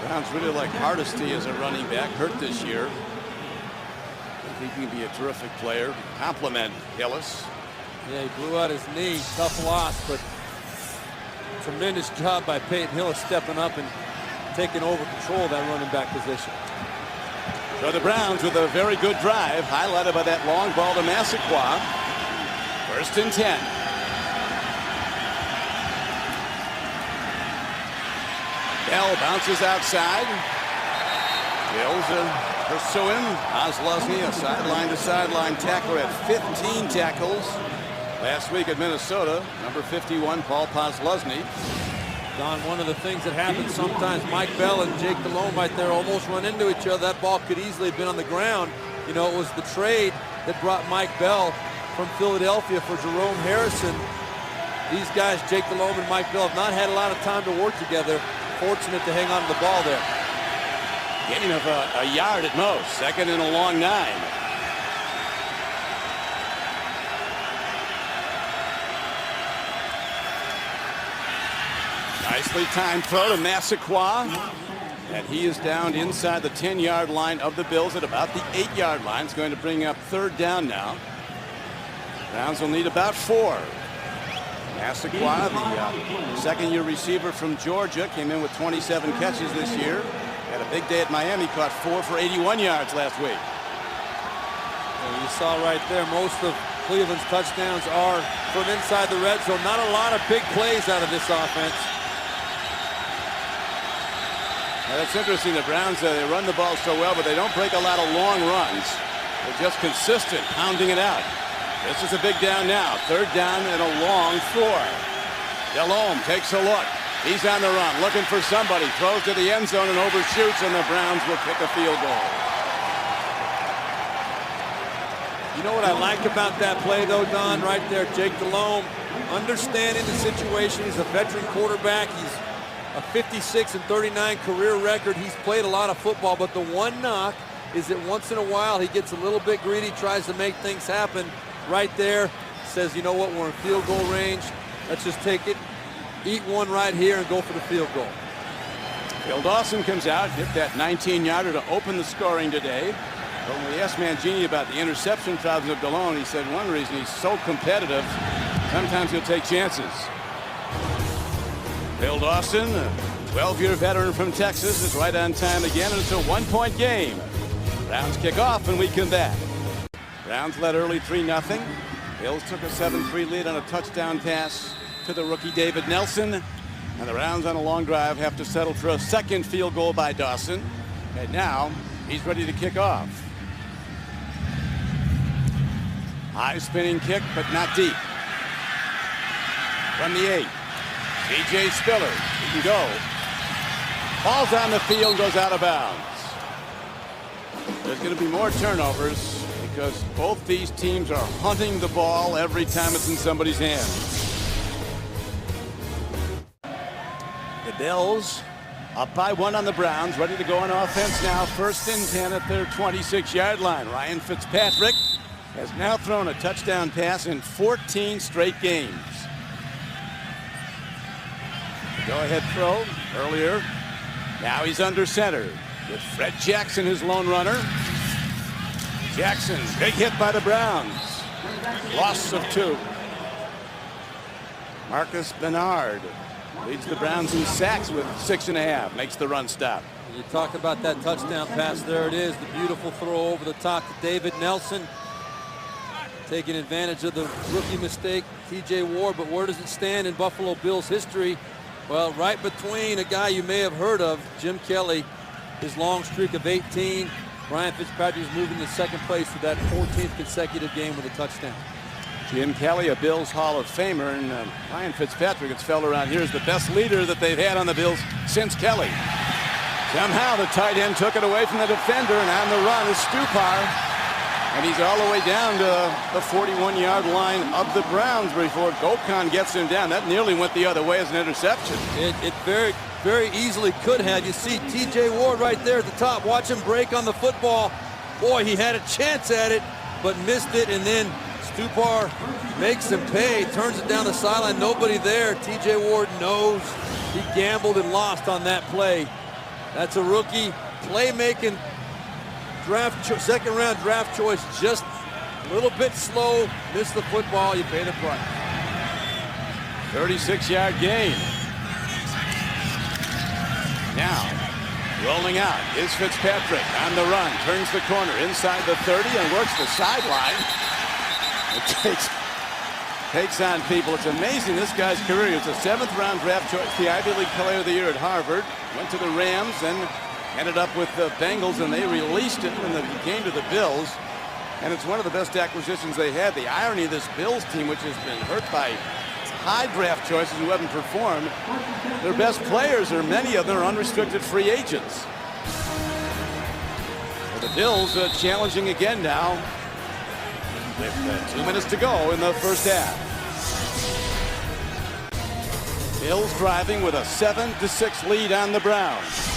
Browns really like Hardesty as a running back, hurt this year. I think he can be a terrific player. Compliment Hillis. Yeah, he blew out his knee. Tough loss, but tremendous job by Peyton Hillis stepping up and taking over control of that running back position. So the Browns with a very good drive, highlighted by that long ball to Massaquoi. 1st and 10. Bell bounces outside. Bills pursuing. Ozlosny, a sideline-to-sideline tackler at 15 tackles. Last week at Minnesota, number 51, Paul Posluszny. Don, one of the things that happens sometimes, Mike Bell and Jake Delhomme right there almost run into each other. That ball could easily have been on the ground. You know, it was the trade that brought Mike Bell from Philadelphia for Jerome Harrison. These guys, Jake Delhomme and Mike Bell, have not had a lot of time to work together. Fortunate to hang on to the ball there. Gain of a yard at most. 2nd and a long 9. Nicely timed throw to Massaquoi. And he is down inside the 10-yard line of the Bills at about the 8-yard line. It's going to bring up 3rd down now. Browns will need about 4. Massaquoi, the 2nd-year receiver from Georgia, came in with 27 catches this year. Had a big day at Miami, caught 4 for 81 yards last week. Well, you saw right there, most of Cleveland's touchdowns are from inside the red zone. Not a lot of big plays out of this offense. Now, that's interesting. The Browns, they run the ball so well, but they don't break a lot of long runs. They're just consistent, pounding it out. This is a big down now. 3rd down and a long 4. Delhomme takes a look. He's on the run, looking for somebody. Throws to the end zone and overshoots, and the Browns will kick a field goal. You know what I like about that play, though, Don? Right there, Jake Delhomme, understanding the situation. He's a veteran quarterback. He's a 56-39 career record. He's played a lot of football, but the one knock is that once in a while he gets a little bit greedy, tries to make things happen. Right there, says, you know what, we're in field goal range. Let's just take it, eat one right here, and go for the field goal. Phil Dawson comes out, hit that 19-yarder to open the scoring today. But when we asked Mangini about the interception problems of Delhomme, he said one reason he's so competitive, sometimes he'll take chances. Phil Dawson, a 12-year veteran from Texas, is right on time again, and it's a 1-point game. Browns kick off, and we come back. Browns led early 3-0. Bills took a 7-3 lead on a touchdown pass to the rookie David Nelson. And the Browns on a long drive have to settle for a second field goal by Dawson. And now he's ready to kick off. High spinning kick, but not deep. From the 8. B.J. Spiller. He can go. Ball's on the field, goes out of bounds. There's going to be more turnovers because both these teams are hunting the ball every time it's in somebody's hands. The Bills up by 1 on the Browns, ready to go on offense now. 1st and 10 at their 26-yard line. Ryan Fitzpatrick has now thrown a touchdown pass in 14 straight games. Go-ahead throw earlier. Now he's under center with Fred Jackson, his lone runner. Jackson, big hit by the Browns. Loss of 2. Marcus Bernard leads the Browns in sacks with 6.5. Makes the run stop. You talk about that touchdown pass. There it is. The beautiful throw over the top to David Nelson. Taking advantage of the rookie mistake, T.J. Ward. But where does it stand in Buffalo Bills history? Well, right between a guy you may have heard of, Jim Kelly, his long streak of 18. Ryan Fitzpatrick is moving to second place for that 14th consecutive game with a touchdown. Jim Kelly, a Bills Hall of Famer, and Ryan Fitzpatrick, it's felt around here, is the best leader that they've had on the Bills since Kelly. Somehow the tight end took it away from the defender, and on the run is Stupar. And he's all the way down to the 41-yard line of the Browns before Gokhan gets him down. That nearly went the other way as an interception. It very, very easily could have. You see T.J. Ward right there at the top. Watch him break on the football. Boy, he had a chance at it, but missed it. And then Stupar makes him pay, turns it down the sideline. Nobody there. T.J. Ward knows he gambled and lost on that play. That's a rookie playmaking second-round draft choice, just a little bit slow, missed the football, you pay the price. 36-yard gain. Now, rolling out is Fitzpatrick on the run, turns the corner inside the 30 and works the sideline. It takes on people. It's amazing this guy's career. It's a 7th-round draft choice, the Ivy League Player of the Year at Harvard, went to the Rams, then ended up with the Bengals, and they released him when he came to the Bills. And it's one of the best acquisitions they had. The irony of this Bills team, which has been hurt by high draft choices who haven't performed, their best players, or many of them, are unrestricted free agents. Well, the Bills challenging again now with 2 minutes to go in the first half. Bills driving with a 7-6 lead on the Browns.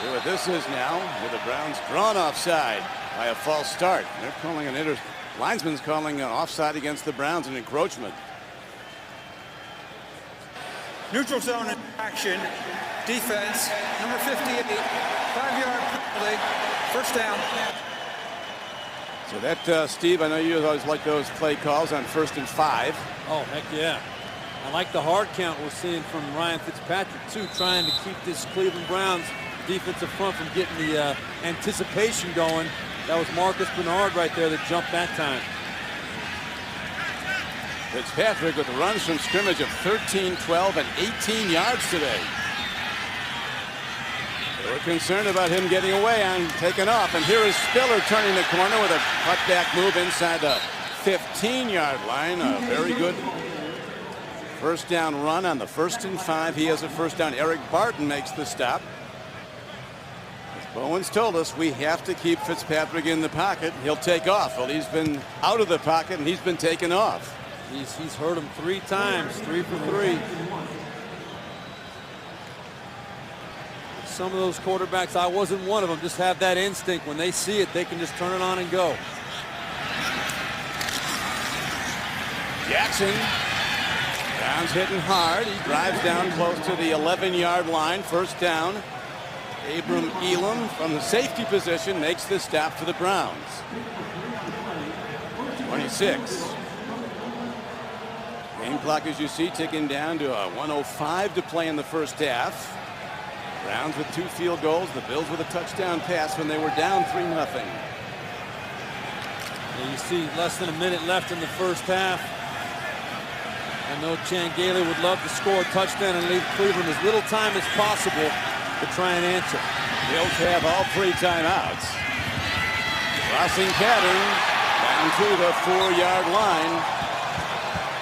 What this is now, with the Browns drawn offside by a false start. They're calling linesman's calling an offside against the Browns, an encroachment. Neutral zone action, defense, number 58, 5-yard penalty, first down. So that, Steve, I know you always like those play calls on 1st and 5. Oh, heck yeah. I like the hard count we're seeing from Ryan Fitzpatrick, too, trying to keep this Cleveland Browns defensive front from getting the anticipation going. That was Marcus Bernard right there that jumped that time. Fitzpatrick with runs from scrimmage of 13, 12, and 18 yards today. They were concerned about him getting away on taking off, and here is Spiller turning the corner with a cutback move inside the 15-yard line. A very good first down run on the 1st and 5. He has a first down. Eric Barton makes the stop. Bowens told us we have to keep Fitzpatrick in the pocket. He'll take off. Well, he's been out of the pocket and he's been taken off. He's hurt him 3 times, 3 for 3. Some of those quarterbacks, I wasn't one of them, just have that instinct. When they see it, they can just turn it on and go. Jackson. Browns hitting hard. He drives down close to the 11-yard line. First down. Abram Elam from the safety position makes the stop for the Browns. 26. Game clock, as you see, ticking down to a 1:05 to play in the first half. Browns with 2 field goals. The Bills with a touchdown pass when they were down 3-0. And you see less than a minute left in the first half. I know Chan Gailey would love to score a touchdown and leave Cleveland as little time as possible to try and answer. Bills have all 3 timeouts. Crossing pattern down to the 4-yard line.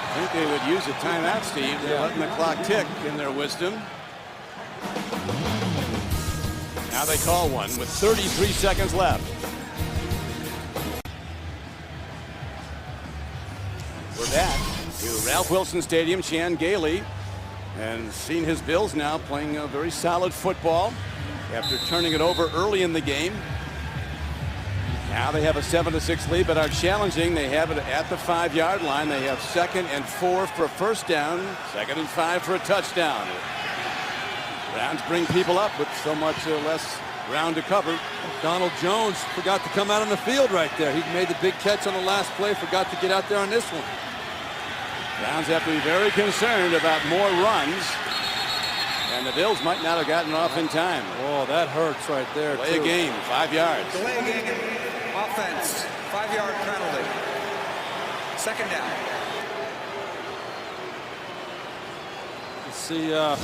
I think they would use a timeout, Steve. They're letting the clock tick in their wisdom. Now they call one with 33 seconds left. We're back to Ralph Wilson Stadium. Chan Gailey, and seen his Bills now playing a very solid football after turning it over early in the game. Now they have a 7-6 lead, but are challenging. They have it at the 5-yard line. They have 2nd and 4 for a first down, 2nd and 5 for a touchdown. Browns bring people up with so much less ground to cover. Donald Jones forgot to come out on the field right there. He made the big catch on the last play, forgot to get out there on this one. Browns have to be very concerned about more runs, and the Bills might not have gotten off in time. Oh, that hurts right there. Delay a game, 5 yards. Delay a game, offense, 5-yard penalty. 2nd down. You see a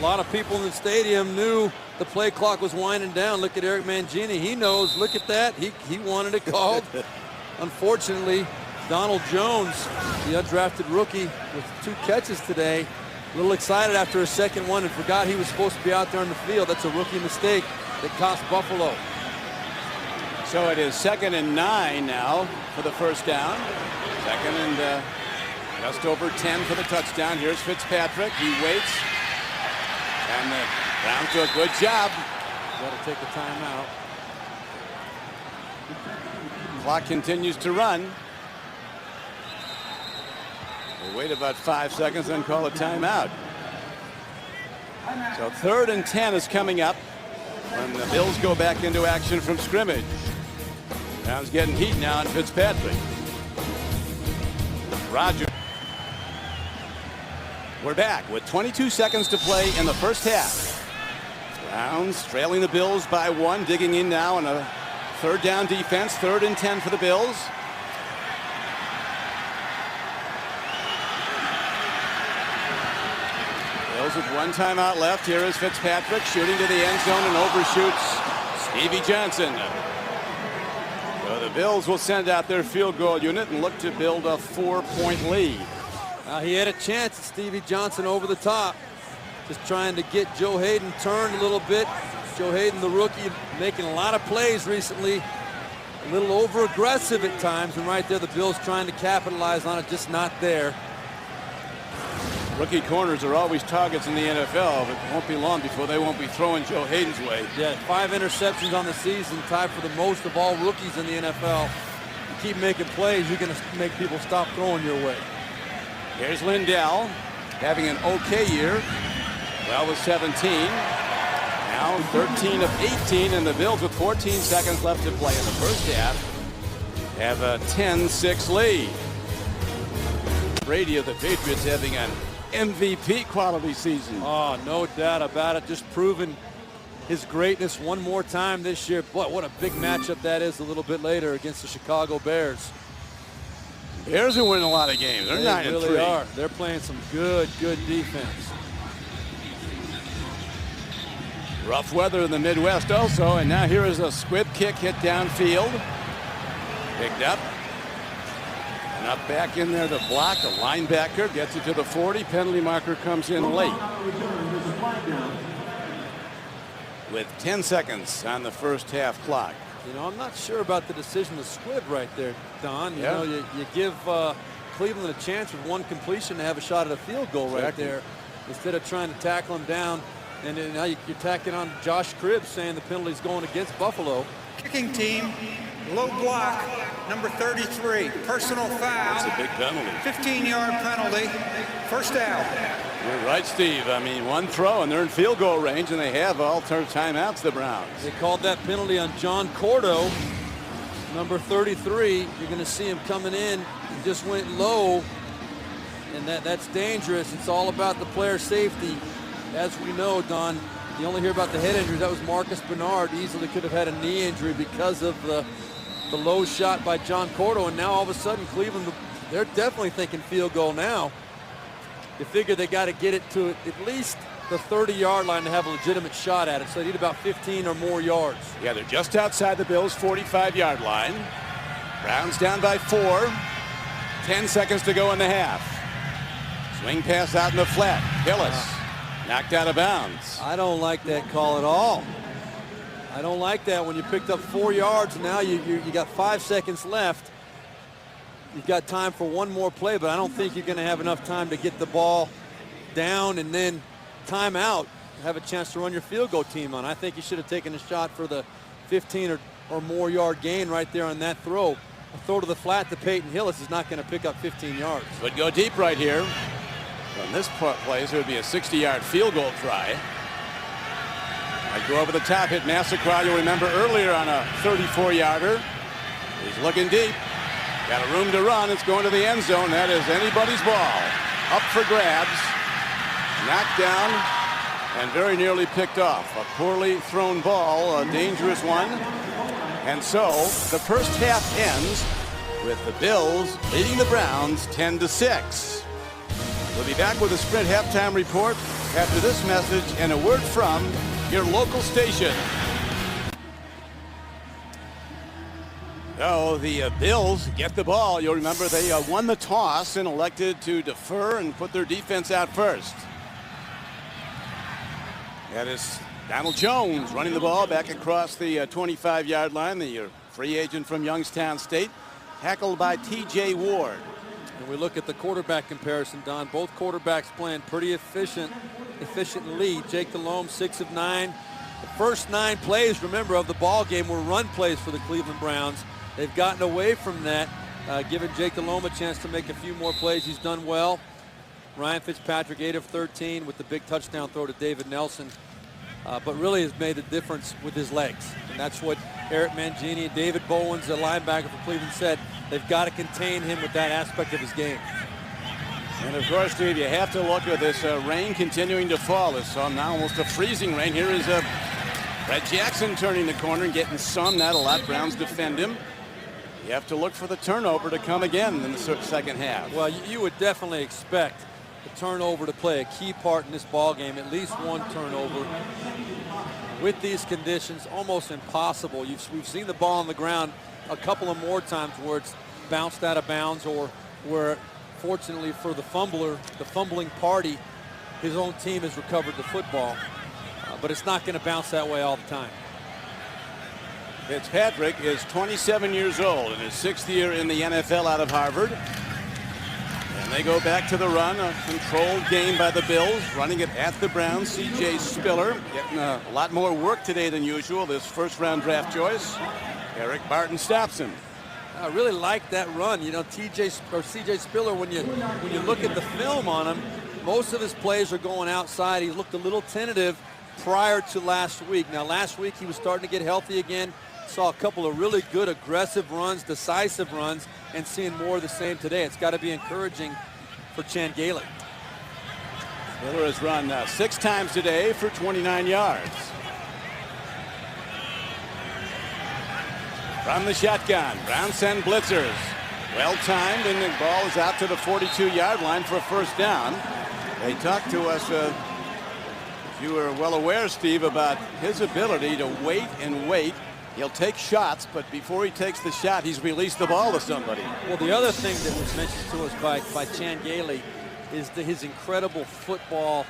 lot of people in the stadium knew the play clock was winding down. Look at Eric Mangini. He knows. Look at that. He wanted it called. Unfortunately, Donald Jones, the undrafted rookie with 2 catches today, a little excited after a second one and forgot he was supposed to be out there on the field. That's a rookie mistake that cost Buffalo. So it is 2nd and 9 now for the first down. 2nd and just over 10 for the touchdown. Here's Fitzpatrick. He waits. And the Browns do a good job. Got to take a timeout. Clock continues to run. We'll wait about 5 seconds, then call a timeout. So 3rd and 10 is coming up when the Bills go back into action from scrimmage. Browns getting heat now on Fitzpatrick. Roger. We're back with 22 seconds to play in the first half. Browns trailing the Bills by 1, digging in now on a 3rd down defense. 3rd and 10 for the Bills. Bills with 1 timeout left. Here is Fitzpatrick shooting to the end zone and overshoots Stevie Johnson. So the Bills will send out their field goal unit and look to build a 4-point lead. He had a chance at Stevie Johnson over the top. Just trying to get Joe Hayden turned a little bit. Joe Hayden, the rookie, making a lot of plays recently. A little over-aggressive at times, and right there the Bills trying to capitalize on it, just not there. Rookie corners are always targets in the NFL, but it won't be long before they won't be throwing Joe Hayden's way. Yeah, 5 interceptions on the season, tied for the most of all rookies in the NFL. You keep making plays, you're going to make people stop throwing your way. Here's Lindell having an okay year. Well, with 17. Now 13 of 18, and the Bills with 14 seconds left to play in the first half have a 10-6 lead. Brady of the Patriots having an MVP quality season. Oh, no doubt about it. Just proving his greatness one more time this year. Boy, what a big matchup that is a little bit later against the Chicago Bears. Bears are winning a lot of games. They're 9-3. They really are. They're playing some good defense. Rough weather in the Midwest also, and now here is a squib kick hit downfield. Picked up. And up back in there to block. A linebacker gets it to the 40. Penalty marker comes in late. With 10 seconds on the first half clock. You know, I'm not sure about the decision to squib right there, Don. You know, you give Cleveland a chance with 1 completion to have a shot at a field goal right there, instead of trying to tackle him down. And then now you're tacking on Josh Cribbs, saying the penalty's going against Buffalo. Kicking team, low block, number 33, personal foul. That's a big penalty. 15-yard penalty, first down. You're right, Steve. I mean, 1 throw, and they're in field goal range, and they have all timeouts, the Browns. They called that penalty on John Cordo, number 33. You're going to see him coming in. He just went low, and that's dangerous. It's all about the player safety. As we know, Don, you only hear about the head injuries. That was Marcus Bernard. Easily could have had a knee injury because of the the low shot by John Cordo, and now all of a sudden Cleveland, they're definitely thinking field goal now. You figure they got to get it to at least the 30-yard line to have a legitimate shot at it, so they need about 15 or more yards. Yeah, they're just outside the Bills' 45-yard line. Browns down by 4. 10 seconds to go in the half. Swing pass out in the flat. Hillis knocked out of bounds. I don't like that call at all. I don't like that when you picked up 4 yards. Now you got 5 seconds left. You've got time for one more play, but I don't think you're going to have enough time to get the ball down and then time out, have a chance to run your field goal team on. I think you should have taken a shot for the 15 or more yard gain right there on that throw. A throw to the flat to Peyton Hillis is not going to pick up 15 yards. Would go deep right here. On this play, so it would be a 60-yard field goal try. I'd go over the top, hit Massacra, you'll remember earlier on a 34-yarder. He's looking deep. Got a room to run. It's going to the end zone. That is anybody's ball. Up for grabs. Knocked down and very nearly picked off. A poorly thrown ball, a dangerous one. And so the first half ends with the Bills leading the Browns 10-6. We'll be back with a Sprint halftime report after this message and a word from your local station. Oh, the Bills get the ball. You'll remember they won the toss and elected to defer and put their defense out first. That is Donald Jones running the ball back across the 25-yard line, the free agent from Youngstown State, tackled by T.J. Ward. And we look at the quarterback comparison, Don. Both quarterbacks playing pretty efficiently. Jake Delhomme, 6 of 9. The first 9 plays, remember, of the ball game were run plays for the Cleveland Browns. They've gotten away from that, giving Jake Delhomme a chance to make a few more plays. He's done well. Ryan Fitzpatrick, 8 of 13 with the big touchdown throw to David Nelson. But really has made a difference with his legs. And that's what Eric Mangini and David Bowens, the linebacker for Cleveland, said. They've got to contain him with that aspect of his game. And of course, Steve, you have to look at this rain continuing to fall. It's now almost a freezing rain. Here is Brett Jackson turning the corner and getting some, not a lot. Browns defend him. You have to look for the turnover to come again in the second half. Well, you would definitely expect the turnover to play a key part in this ball game. At least one turnover. With these conditions, almost impossible. We've seen the ball on the ground a couple of more times where it's bounced out of bounds, or where, fortunately for the fumbling party, his own team has recovered the football. But it's not going to bounce that way all the time. Fitzpatrick is 27 years old in his 6th year in the NFL out of Harvard. And they go back to the run, a controlled game by the Bills, running it at the Browns. C.J. Spiller getting a lot more work today than usual, this first-round draft choice. Eric Barton stops him. I really like that run. You know, C.J. Spiller, when you look at the film on him, most of his plays are going outside. He looked a little tentative prior to last week. Now, last week he was starting to get healthy again. Saw a couple of really good aggressive runs, decisive runs, and seeing more of the same today. It's got to be encouraging for Chan Gailey. Spiller has run 6 times today for 29 yards. From the shotgun, Browns send blitzers. Well timed, and the ball is out to the 42-yard line for a first down. They talked to us, you were well aware, Steve, about his ability to wait and wait. He'll take shots, but before he takes the shot, he's released the ball to somebody. Well, the other thing that was mentioned to us by Chan Gailey is his incredible football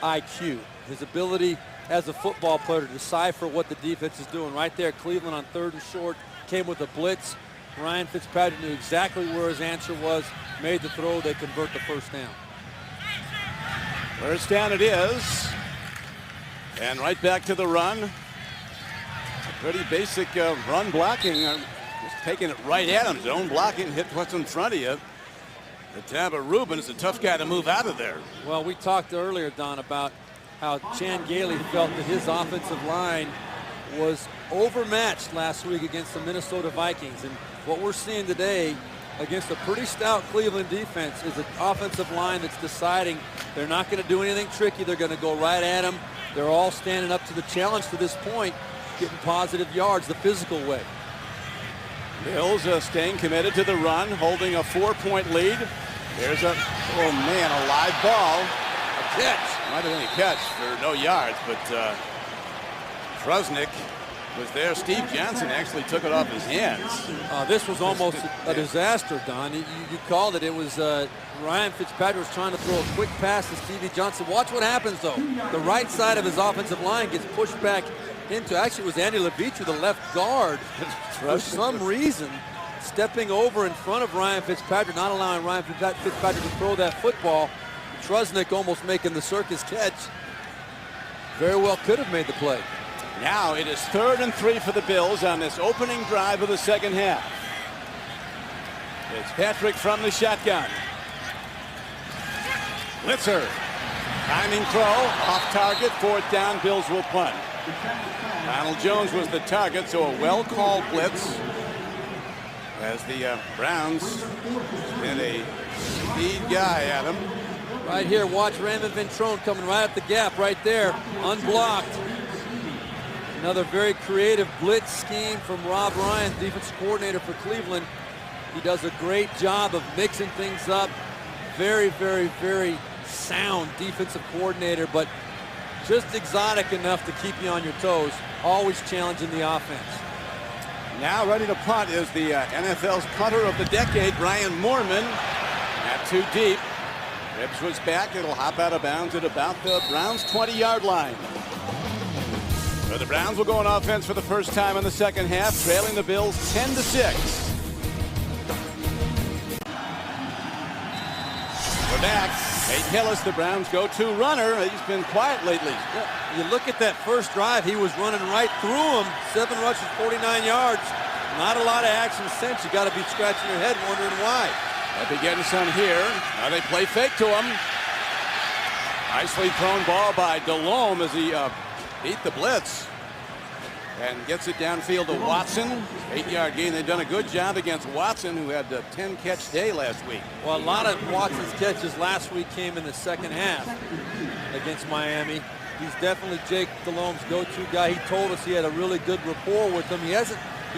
IQ. His ability as a football player to decipher what the defense is doing. Right there, Cleveland on 3rd and short, came with a blitz. Ryan Fitzpatrick knew exactly where his answer was, made the throw, they convert the first down. First down it is. And right back to the run. Pretty basic run blocking. Just taking it right at him. Zone blocking, hit what's in front of you. Tamba Rubin is a tough guy to move out of there. Well, we talked earlier, Don, about how Chan Gailey felt that his offensive line was overmatched last week against the Minnesota Vikings. And what we're seeing today against a pretty stout Cleveland defense is an offensive line that's deciding they're not going to do anything tricky. They're going to go right at him. They're all standing up to the challenge to this point, getting positive yards the physical way. Bills staying committed to the run, holding a 4-point lead. There's a, oh man, a live ball. A catch. Might have been a catch for no yards, but Trusnick was there. Steve Johnson actually took it off his hands. This was almost a disaster, Don. You called it. It was Ryan Fitzpatrick was trying to throw a quick pass to Stevie Johnson. Watch what happens, though. The right side of his offensive line gets pushed back into, actually it was Andy Levitre, the left guard, for some reason, stepping over in front of Ryan Fitzpatrick, not allowing Ryan Fitzpatrick to throw that football. Trusnick almost making the circus catch. Very well could have made the play. Now it is 3rd and 3 for the Bills on this opening drive of the second half. It's Patrick from the shotgun. Blitzer. Timing throw, off target, 4th down, Bills will punt. Donald Jones was the target, so a well-called blitz. As the Browns and a speed guy at him. Right here, watch Raymond Ventrone coming right at the gap, right there, unblocked. Another very creative blitz scheme from Rob Ryan, defensive coordinator for Cleveland. He does a great job of mixing things up. Very, very, very sound defensive coordinator, but just exotic enough to keep you on your toes. Always challenging the offense. Now ready to punt is the NFL's punter of the decade, Brian Moorman. Not too deep. Ribbs was back. It'll hop out of bounds at about the Browns' 20-yard line. So the Browns will go on offense for the first time in the second half, trailing the Bills 10-6. We're back. Peyton Hillis, the Browns' go-to runner. He's been quiet lately. You look at that first drive, he was running right through him. 7 rushes, 49 yards. Not a lot of action since. You got to be scratching your head wondering why. They'll be getting some here. Now they play fake to him. Nicely thrown ball by Delhomme as he beat the blitz. And gets it downfield to Watson. 8-yard gain. They've done a good job against Watson, who had a 10-catch day last week. Well, a lot of Watson's catches last week came in the second half against Miami. He's definitely Jake Delhomme's go-to guy. He told us he had a really good rapport with him. He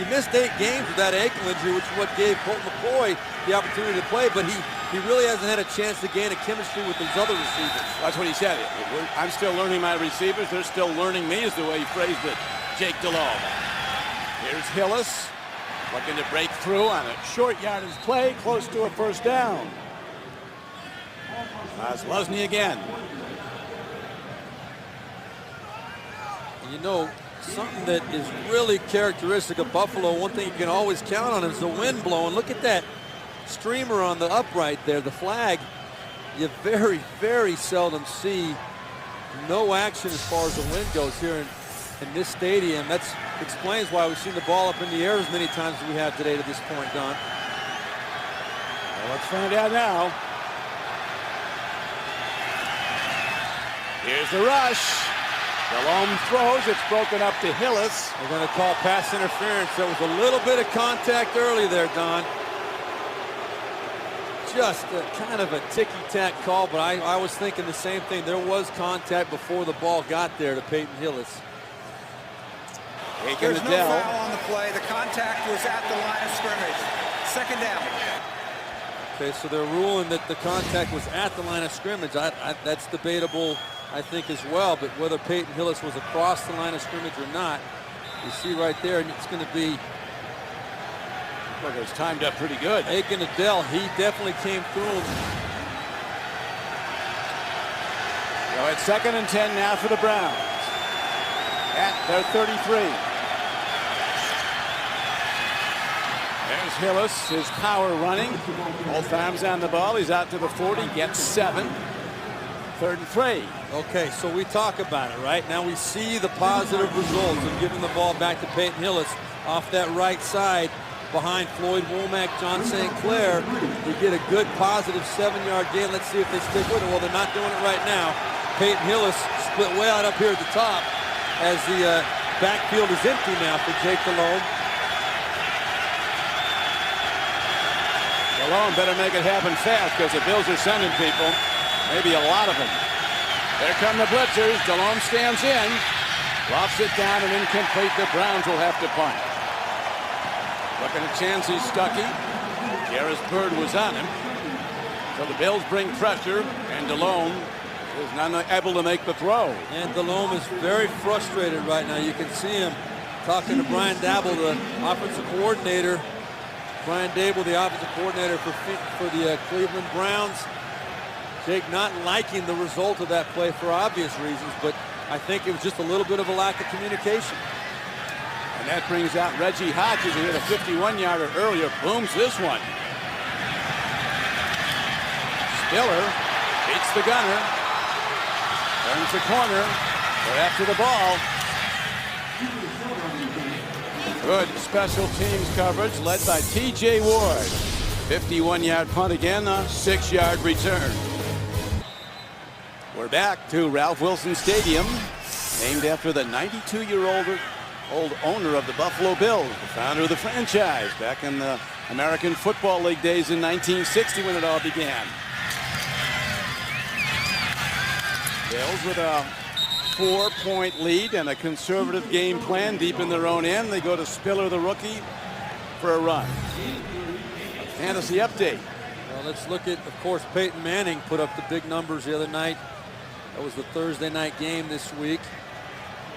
missed 8 games with that ankle injury, which is what gave Colt McCoy the opportunity to play, but he really hasn't had a chance to gain a chemistry with his other receivers. That's what he said. I'm still learning my receivers. They're still learning me, is the way he phrased it. Jake Delhomme. Here's Hillis looking to break through on a short yardage play close to a first down. Luzny again. You know, something that is really characteristic of Buffalo, one thing you can always count on is the wind blowing. Look at that streamer on the upright there, the flag. You very, very seldom see no action as far as the wind goes here in this stadium. That explains why we've seen the ball up in the air as many times as we have today to this point, Don. Well, let's find out now. Here's the rush. Delhomme throws. It's broken up to Hillis. They're going to call pass interference. There was a little bit of contact early there, Don. Just a kind of a ticky-tack call, but I was thinking the same thing. There was contact before the ball got there to Peyton Hillis. There's no foul on the play. The contact was at the line of scrimmage. Second down. Okay, so they're ruling that the contact was at the line of scrimmage. That's debatable, I think, as well. But whether Peyton Hillis was across the line of scrimmage or not, you see right there, and it's going to be. Look, it's timed up pretty good. Aiken Adele, he definitely came through him. So it's 2nd and 10 now for the Browns. At their 33. There's Hillis, his power running. Both arms on the ball. He's out to the 40, gets 7. 3rd and 3. Okay, so we talk about it, right? Now we see the positive results of giving the ball back to Peyton Hillis off that right side behind Floyd Womack, John St. Clair. You get a good positive 7-yard gain. Let's see if they stick with it. Well, they're not doing it right now. Peyton Hillis split way out up here at the top as the backfield is empty now for Jake Delhomme. Delhomme better make it happen fast because the Bills are sending people. Maybe a lot of them. There come the blitzers. Delhomme stands in. Lofts it down and incomplete. The Browns will have to punt. Looking at Chansey Stuckey. Jarris Byrd was on him. So the Bills bring pressure, and Delhomme is not able to make the throw. And Delhomme is very frustrated right now. You can see him talking to Brian Daboll, the offensive coordinator. Brian Daboll, the offensive coordinator for the Cleveland Browns. Jake not liking the result of that play for obvious reasons, but I think it was just a little bit of a lack of communication. And that brings out Reggie Hodges, who hit a 51-yarder earlier. Booms this one. Spiller beats the gunner. Turns the corner. They're after the ball. Good special teams coverage led by T.J. Ward. 51-yard punt again, a 6-yard return. We're back to Ralph Wilson Stadium, named after the 92-year-old owner of the Buffalo Bills, the founder of the franchise back in the American Football League days in 1960 when it all began. Bills with a 4-point lead and a conservative game plan deep in their own end. They go to Spiller, the rookie, for a run. A fantasy update. Well, let's look at, of course, Peyton Manning put up the big numbers the other night. That was the Thursday night game this week.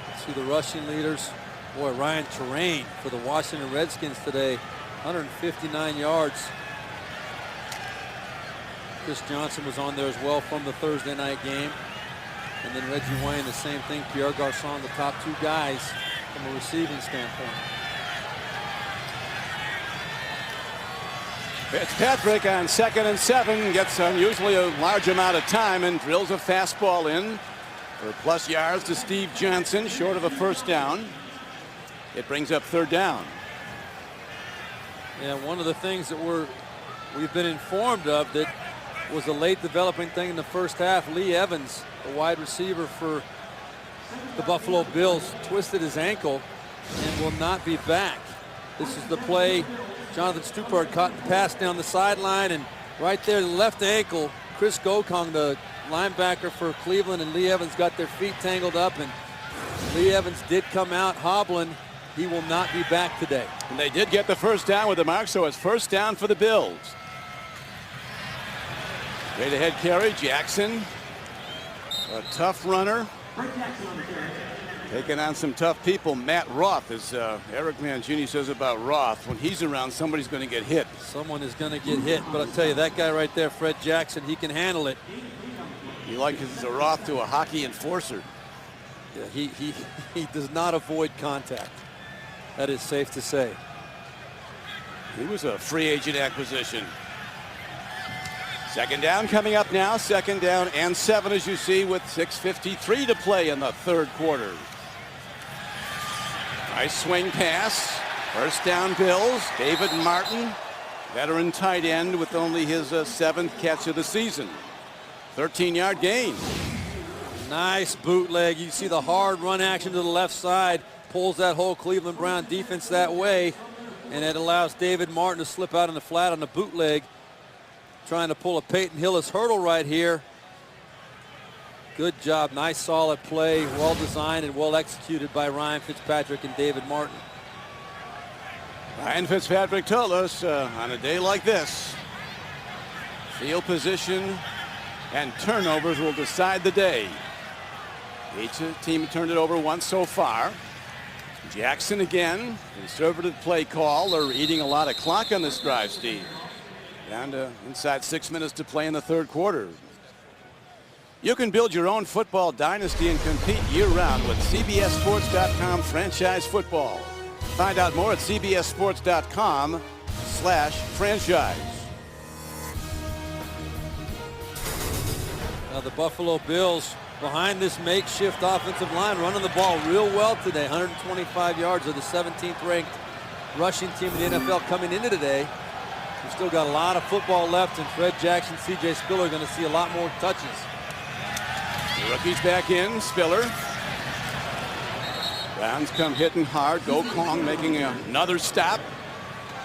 Let's see the rushing leaders. Boy, Ryan Terrain for the Washington Redskins today, 159 yards. Chris Johnson was on there as well from the Thursday night game. And then Reggie Wayne, the same thing. Pierre Garçon, the top two guys from a receiving standpoint. Fitzpatrick on 2nd and 7 gets unusually a large amount of time and drills a fastball in for plus yards to Steve Johnson, short of a first down. It brings up 3rd down. Yeah, one of the things that we've been informed of that was a late developing thing in the first half. Lee Evans, the wide receiver for the Buffalo Bills, twisted his ankle and will not be back. This is the play. Jonathan Stupard caught the pass down the sideline, and right there, the left ankle, Chris Gokong, the linebacker for Cleveland, and Lee Evans got their feet tangled up, and Lee Evans did come out hobbling. He will not be back today. And they did get the first down with the mark, so it's 1st down for the Bills. Straight ahead carry, Jackson, a tough runner, taking on some tough people. Matt Roth, as Eric Mangini says about Roth, when he's around, somebody's going to get hit. Someone is going to get hit, but I'll tell you, that guy right there, Fred Jackson, he can handle it. He likens a Roth to a hockey enforcer. Yeah, he does not avoid contact. That is safe to say. He was a free agent acquisition. 2nd down coming up now. 2nd down and 7, as you see, with 6:53 to play in the 3rd quarter. Nice swing pass. 1st down Bills. David Martin, veteran tight end, with only his 7th catch of the season. 13-yard gain. Nice bootleg. You see the hard run action to the left side. Pulls that whole Cleveland Brown defense that way. And it allows David Martin to slip out in the flat on the bootleg. Trying to pull a Peyton Hillis hurdle right here. Good job. Nice solid play. Well designed and well executed by Ryan Fitzpatrick and David Martin. Ryan Fitzpatrick told us on a day like this, field position and turnovers will decide the day. Each team turned it over once so far. Jackson again, conservative play call. They're eating a lot of clock on this drive, Steve. Down to inside 6 minutes to play in the 3rd quarter. You can build your own football dynasty and compete year-round with CBSSports.com franchise football. Find out more at CBSSports.com/franchise. Now the Buffalo Bills behind this makeshift offensive line, running the ball real well today. 125 yards of the 17th ranked rushing team in the NFL coming into today. We've still got a lot of football left, and Fred Jackson, C.J. Spiller are going to see a lot more touches. The rookie's back in, Spiller. Browns come hitting hard. Gokong making another stop.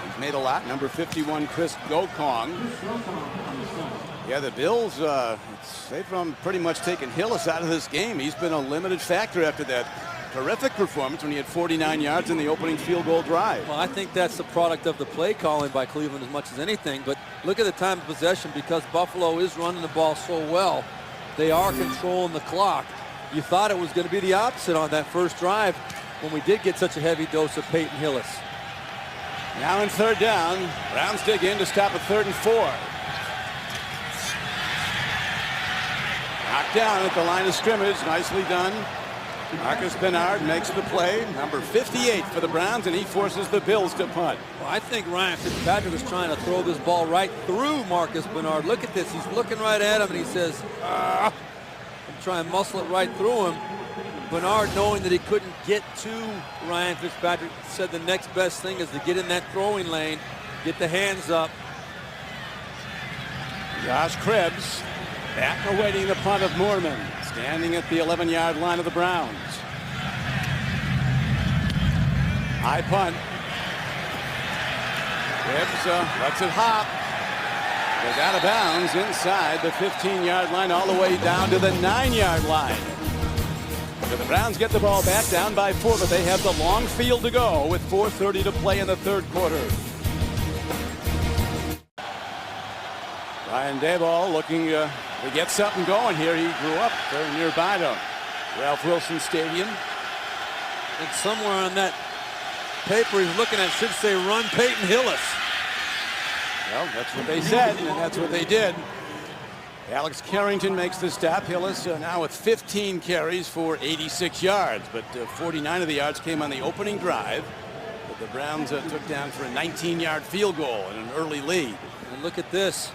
He's made a lot. Number 51, Chris Gokong. Yeah, the Bills, they've pretty much taken Hillis out of this game. He's been a limited factor after that terrific performance when he had 49 yards in the opening field goal drive. Well, I think that's the product of the play calling by Cleveland as much as anything. But look at the time of possession, because Buffalo is running the ball so well. They are controlling the clock. You thought it was going to be the opposite on that first drive when we did get such a heavy dose of Peyton Hillis. Now in third down, Browns dig in to stop at 3rd and 4. Knocked down at the line of scrimmage. Nicely done. Marcus Bernard makes the play. Number 58 for the Browns, and he forces the Bills to punt. Well, I think Ryan Fitzpatrick was trying to throw this ball right through Marcus Bernard. Look at this. He's looking right at him, and he says, and try and muscle it right through him. Bernard, knowing that he couldn't get to Ryan Fitzpatrick, said the next best thing is to get in that throwing lane, get the hands up. Josh Krebs back awaiting the punt of Moorman, standing at the 11-yard line of the Browns. High punt. Krebs lets it hop. Goes out of bounds inside the 15-yard line, all the way down to the 9-yard line. So the Browns get the ball back, down by 4, but they have the long field to go with 4:30 to play in the third quarter. Ryan Daboll looking to get something going here. He grew up very nearby to Ralph Wilson Stadium. And somewhere on that paper he's looking at should say run Peyton Hillis. Well, that's what they said, and that's what they did. Alex Carrington makes the stop. Hillis now with 15 carries for 86 yards, but 49 of the yards came on the opening drive. But the Browns took down for a 19-yard field goal and an early lead. And look at this.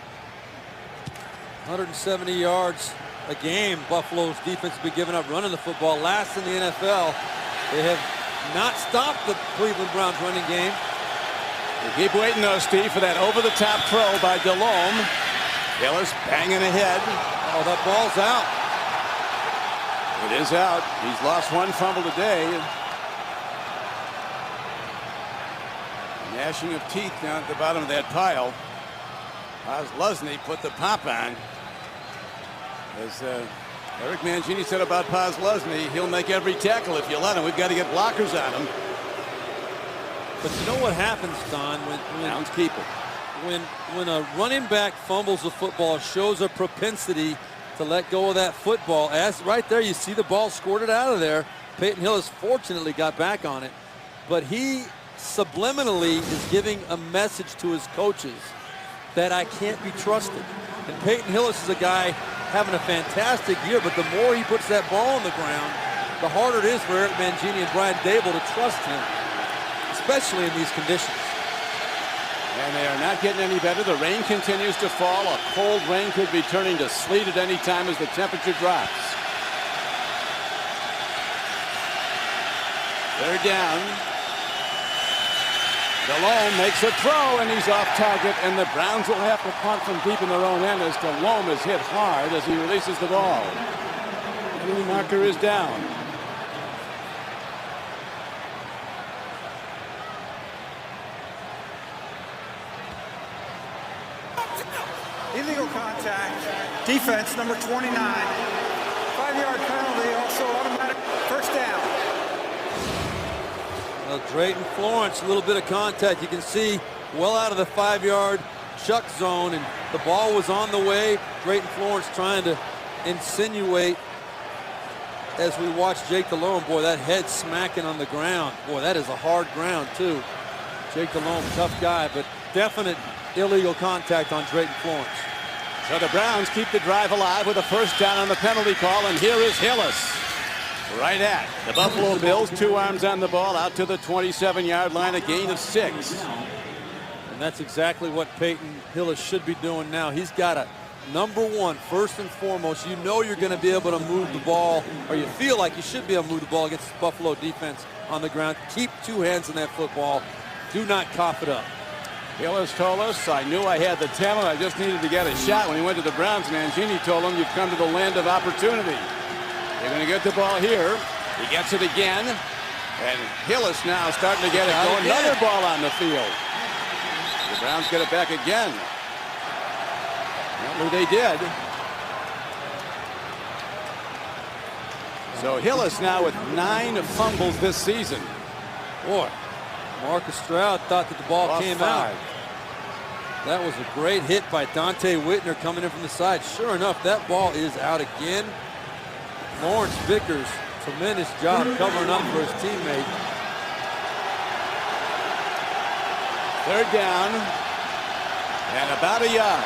170 yards a game. Buffalo's defense has been giving up running the football. Last in the NFL. They have not stopped the Cleveland Browns running game. We keep waiting though, Steve, for that over-the-top throw by Delhomme. Hillis banging ahead. Oh, that ball's out. It is out. He's lost one fumble today. Gnashing of teeth down at the bottom of that pile. Paz Lusney put the pop on. As Eric Mangini said about Paz Lusney, he'll make every tackle if you let him. We've got to get blockers on him. But you know what happens, Don, when Browns keep it. When a running back fumbles the football, shows a propensity to let go of that football. As right there, you see the ball squirted out of there. Peyton Hillis fortunately got back on it, but he subliminally is giving a message to his coaches that I can't be trusted. And Peyton Hillis is a guy having a fantastic year, but the more he puts that ball on the ground, the harder it is for Eric Mangini and Brian Daboll to trust him, especially in these conditions. And they are not getting any better. The rain continues to fall. A cold rain could be turning to sleet at any time as the temperature drops. Third down. Delhomme makes a throw, and he's off target, and the Browns will have to punt from deep in their own end as Delhomme is hit hard as he releases the ball. The blue marker is down. Illegal contact. Defense, number 29. 5-yard penalty, also automatic first down. Well, Drayton Florence, a little bit of contact. You can see well out of the 5-yard chuck zone, and the ball was on the way. Drayton Florence trying to insinuate as we watch Jake Delhomme. Boy, that head smacking on the ground. Boy, that is a hard ground, too. Jake Delhomme, tough guy, but definite illegal contact on Drayton Florence. So the Browns keep the drive alive with a first down on the penalty call, and here is Hillis. Right at the Buffalo Bills. 2 arms on the ball out to the 27-yard line, a gain of 6. And that's exactly what Peyton Hillis should be doing now. He's got to, number one, first and foremost, you know you're going to be able to move the ball, or you feel like you should be able to move the ball against the Buffalo defense on the ground. Keep 2 hands in that football. Do not cough it up. Hillis told us, I knew I had the talent. I just needed to get a shot. When he went to the Browns, Mangini told him, you've come to the land of opportunity. They're going to get the ball here. He gets it again. And Hillis now starting to get it going. Another ball on the field. The Browns get it back again. Apparently they did. So Hillis now with 9 fumbles this season. Boy, Marcus Stroud thought that the ball Off came 5. out. That was a great hit by Dante Whitner coming in from the side. Sure enough, that ball is out again. Lawrence Vickers, tremendous job covering up for his teammate. 3rd down and about a yard.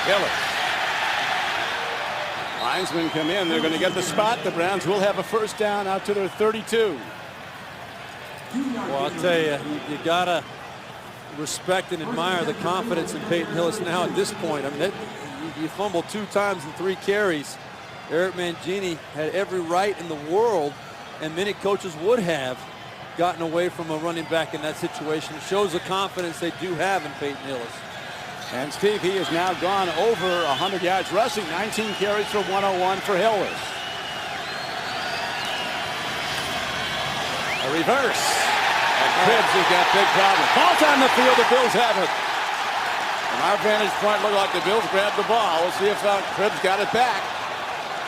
Hillis. Linesmen come in. They're going to get the spot. The Browns will have a 1st down out to their 32. Well, I'll tell you, you got to respect and admire the confidence in Peyton Hillis now at this point. I mean, you fumbled 2 times in 3 carries. Eric Mangini had every right in the world, and many coaches would have gotten away from a running back in that situation. It shows the confidence they do have in Peyton Hillis. And Steve, he has now gone over 100 yards rushing, 19 carries for 101 for Hillis. A reverse. And Cribbs has got big problems. Ball's on the field. The Bills have it. From our vantage point, looked like the Bills grabbed the ball. We'll see if Cribbs got it back.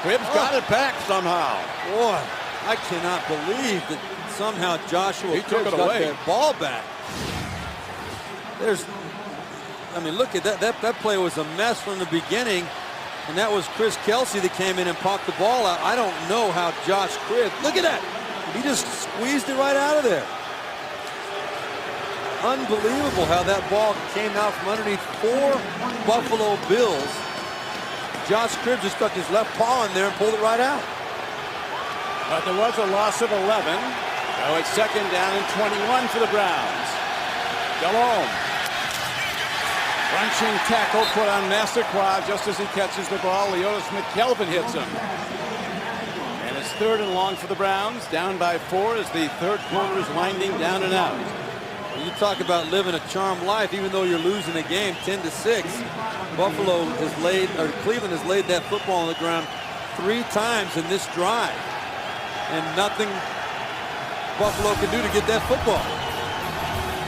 Cribbs got it back somehow. Boy, I cannot believe that somehow Joshua took Cribbs it got away. that ball back. I mean, look at that. That play was a mess from the beginning, and that was Chris Kelsey that came in and popped the ball out. I don't know how Josh Cribbs, look at that. He just squeezed it right out of there. Unbelievable how that ball came out from underneath 4 Buffalo Bills. Josh Cribbs just stuck his left paw in there and pulled it right out. But there was a loss of 11. So it's 2nd down and 21 for the Browns. Delhomme. Crunching tackle put on Massaquoi just as he catches the ball. Leotis McKelvin hits him. And it's 3rd and long for the Browns. Down by 4 as the 3rd quarter is winding down and out. You talk about living a charmed life, even though you're losing a game 10-6. Buffalo has laid, or Cleveland has laid that football on the ground 3 times in this drive. And nothing Buffalo can do to get that football.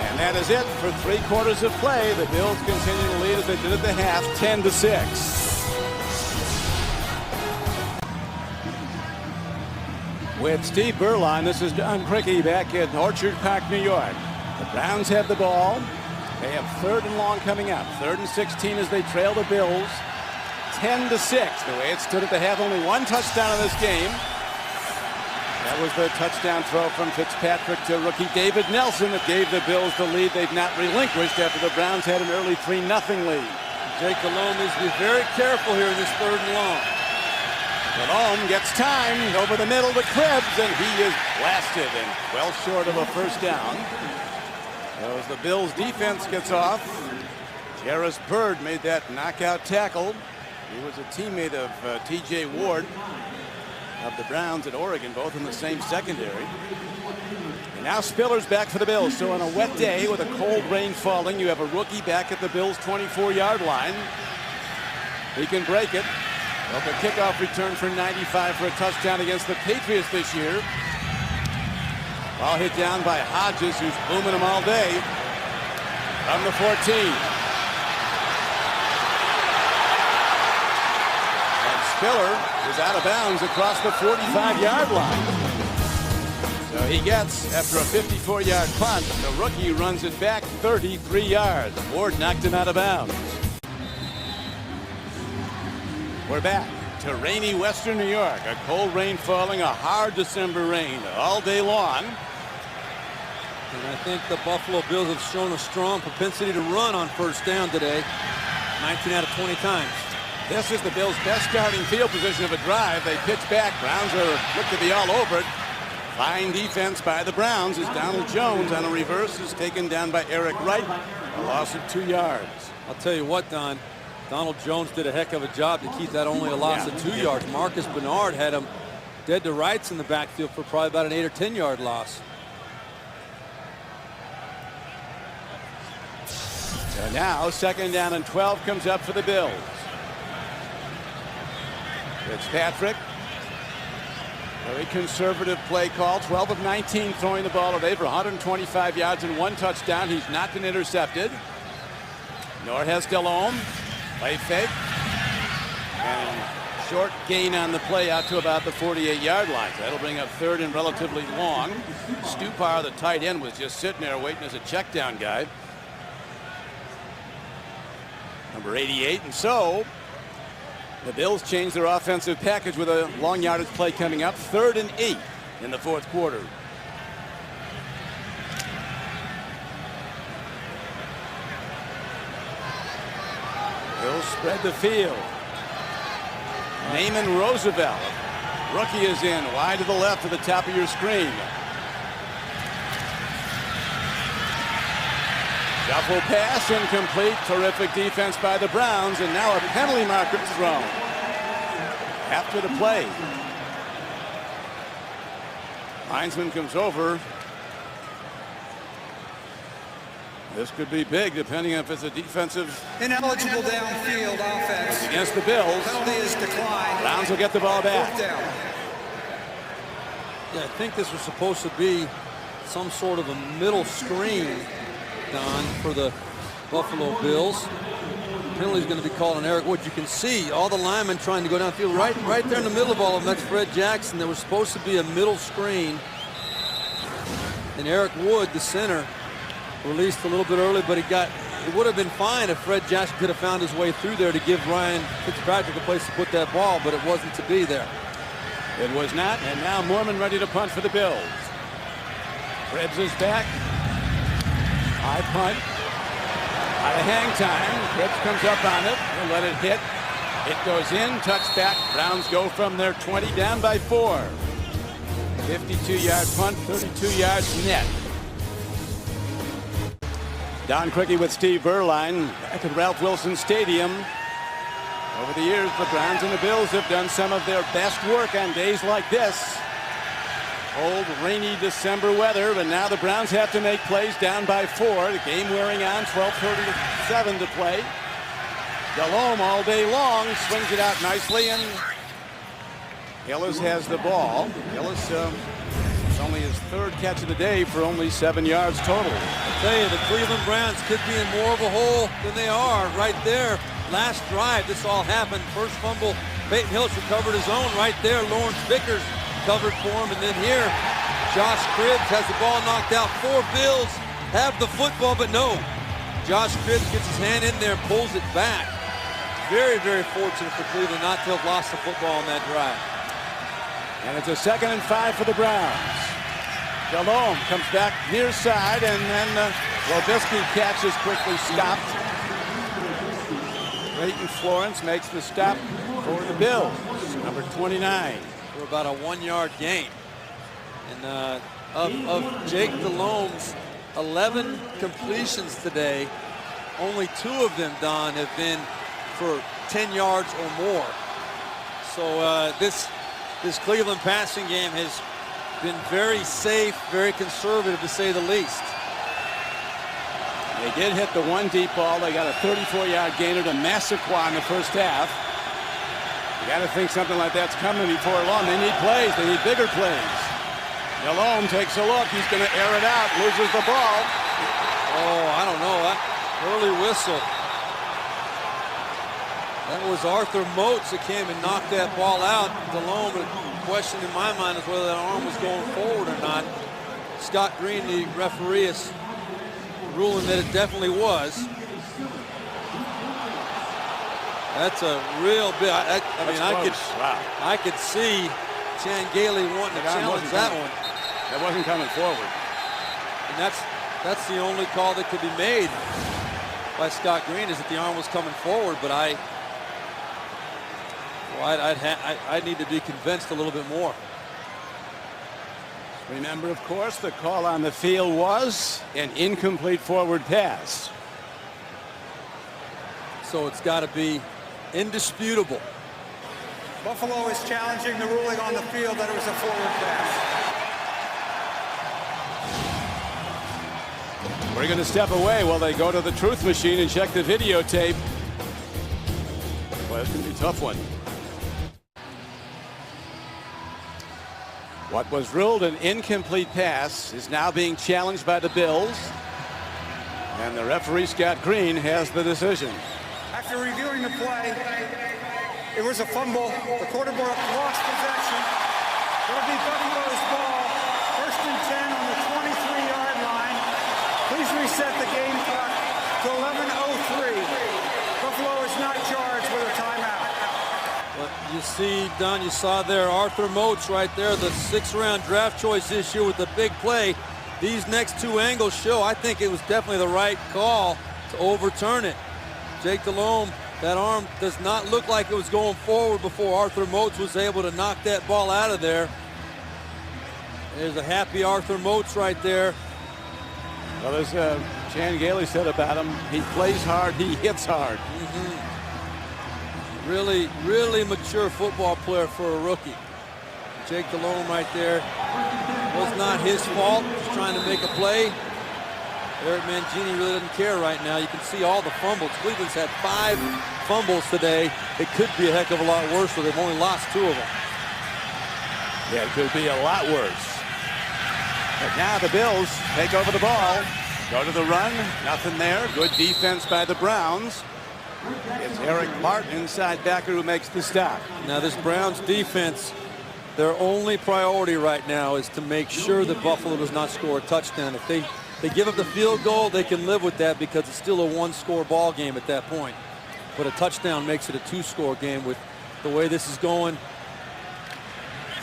And that is it for 3 quarters of play. The Bills continue to lead as they did at the half, 10-6. With Steve Berline, this is Don Criqui back at Orchard Park, New York. The Browns have the ball. They have 3rd and long coming up. 3rd and 16 as they trail the Bills. 10-6. The way it stood at the half, only 1 touchdown in this game. That was the touchdown throw from Fitzpatrick to rookie David Nelson that gave the Bills the lead they've not relinquished after the Browns had an early 3-0 lead. Jake Delhomme needs to be very careful here in this 3rd and long. Delhomme gets time over the middle to Cribbs, and he is blasted and well short of a 1st down. As the Bills defense gets off, Jarris Byrd made that knockout tackle. He was a teammate of T.J. Ward of the Browns at Oregon, both in the same secondary. And now Spiller's back for the Bills. So on a wet day with a cold rain falling, you have a rookie back at the Bills' 24-yard line. He can break it. Well, the kickoff return for 95 for a touchdown against the Patriots this year. Ball hit down by Hodges, who's booming them all day. From the 14. Spiller is out of bounds across the 45-yard line. So he gets, after a 54-yard punt, the rookie runs it back 33 yards. Ward knocked him out of bounds. We're back to rainy Western New York. A cold rain falling, a hard December rain all day long. And I think the Buffalo Bills have shown a strong propensity to run on 1st down today. 19 out of 20 times. This is the Bills' best starting field position of a drive. They pitch back. Browns look to be all over it. Fine defense by the Browns as Donald Jones on a reverse is taken down by Eric Wright. A loss of 2 yards. I'll tell you what, Don. Donald Jones did a heck of a job to keep that only a loss of 2 yards. Marcus Bernard had him dead to rights in the backfield for probably about an 8 or 10-yard loss. So now 2nd down and 12 comes up for the Bills. Fitzpatrick. Very conservative play call. 12 of 19 throwing the ball today for 125 yards and 1 touchdown. He's not been intercepted. Nor has Delhomme. Play fake. And short gain on the play out to about the 48-yard line. So that'll bring up third and relatively long. Stupar, the tight end, was just sitting there waiting as a check down guy. Number 88. And so the Bills change their offensive package with a long yardage play coming up. 3rd and 8 in the 4th quarter. Bills spread the field. Naaman Roosevelt. Rookie is in wide to the left to the top of your screen. Shuffle pass incomplete. Terrific defense by the Browns, and now a penalty marker thrown after the play. Linesman comes over. This could be big, depending if it's a defensive. Ineligible downfield offense. Against the Bills. Penalty is declined. Browns will get the ball back. Down. Yeah, I think this was supposed to be some sort of a middle screen, Don, for the Buffalo Bills. The penalty is going to be called on Eric Wood. You can see all the linemen trying to go downfield right there in the middle of all of them. That's Fred Jackson. There was supposed to be a middle screen. And Eric Wood, the center, released a little bit early, but it would have been fine if Fred Jackson could have found his way through there to give Ryan Fitzpatrick a place to put that ball, but it wasn't to be there. It was not, and now Mormon ready to punt for the Bills. Krebs is back. High punt. Out of hang time. Krebs comes up on it. He'll let it hit. It goes in. Touchback. Browns go from their 20 down by 4. 52-yard punt, 32 yards net. Don Criqui with Steve Berline back at Ralph Wilson Stadium. Over the years, the Browns and the Bills have done some of their best work on days like this. Cold, rainy December weather, but now the Browns have to make plays down by 4. The game wearing on, 12:37 to play. Delhomme all day long swings it out nicely, and Hillis has the ball. Hillis it's only his 3rd catch of the day for only 7 yards total. I tell you, the Cleveland Browns could be in more of a hole than they are right there. Last drive, this all happened. First fumble, Peyton Hillis recovered his own right there. Lawrence Vickers covered for him, and then here, Josh Cribbs has the ball knocked out. 4 Bills have the football, but no. Josh Cribbs gets his hand in there, pulls it back. Very, very fortunate for Cleveland not to have lost the football on that drive. And it's a 2nd and 5 for the Browns. Delhomme comes back near side, and then Robisky catch is quickly stopped. Clayton Florence makes the stop for the Bills. Number 29. For about a 1-yard gain. And of Jake Delhomme's 11 completions today, only 2 of them, Don, have been for 10 yards or more. So this Cleveland passing game has been very safe, very conservative, to say the least. They did hit the 1 deep ball. They got a 34-yard gainer to Massaquoi in the first half. You got to think something like that's coming before long. They need plays. They need bigger plays. Delhomme takes a look. He's going to air it out. Loses the ball. Oh, I don't know. That early whistle. That was Arthur Moats that came and knocked that ball out. Delhomme, the question in my mind is whether that arm was going forward or not. Scott Green, the referee, is ruling that it definitely was. That's a real big. I mean, I could see Chan Gailey wanting to challenge that one. That wasn't coming forward. And that's the only call that could be made by Scott Green, is that the arm was coming forward. But I'd need to be convinced a little bit more. Remember, of course, the call on the field was an incomplete forward pass. So it's got to be indisputable. Buffalo is challenging the ruling on the field that it was a forward pass. We're going to step away while they go to the truth machine and check the videotape. Well, it's going to be a tough one. What was ruled an incomplete pass is now being challenged by the Bills. And the referee, Scott Green, has the decision. After reviewing the play, It was a fumble. The quarterback lost possession. It'll be Buffalo's ball. 1st and 10 on the 23-yard line. Please reset the game clock to 11:03. Buffalo is not charged with a timeout. Well, you see, Don, you saw there Arthur Moats right there, the 6th-round draft choice this year with the big play. These next 2 angles show I think it was definitely the right call to overturn it. Jake Delhomme, that arm does not look like it was going forward before Arthur Moats was able to knock that ball out of there. There's a happy Arthur Moats right there. Well, as Chan Gailey said about him, he plays hard, he hits hard. Really, really mature football player for a rookie. Jake Delhomme right there. Was not his fault. Just trying to make a play. Eric Mangini really doesn't care right now. You can see all the fumbles. Cleveland's had 5 fumbles today. It could be a heck of a lot worse, so they've only lost 2 of them. Yeah, it could be a lot worse. But now the Bills take over the ball. Go to the run. Nothing there. Good defense by the Browns. It's Eric Martin, inside backer, who makes the stop. Now this Browns defense, their only priority right now is to make sure that Buffalo does not score a touchdown. If they give up the field goal, they can live with that because it's still a 1-score ball game at that point. But a touchdown makes it a 2-score game. With the way this is going,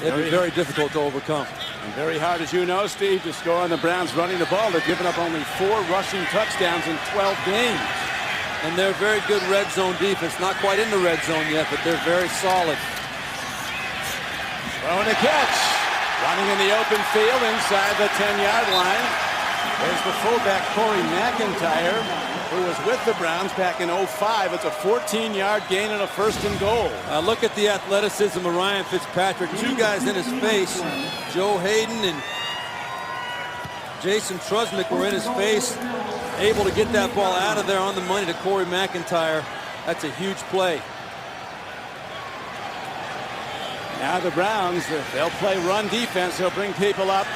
it'd be very difficult to overcome. And very hard, as you know, Steve, to score on the Browns running the ball. They've given up only 4 rushing touchdowns in 12 games. And they're very good red zone defense. Not quite in the red zone yet, but they're very solid. Throwing a catch. Running in the open field inside the 10-yard line. There's the fullback, Corey McIntyre, who was with the Browns back in 05. It's a 14-yard gain and a 1st and goal. Look at the athleticism of Ryan Fitzpatrick. 2 guys in his face. Joe Hayden and Jason Trusnick were in his face. Able to get that ball out of there on the money to Corey McIntyre. That's a huge play. Now the Browns, they'll play run defense. They'll bring people up.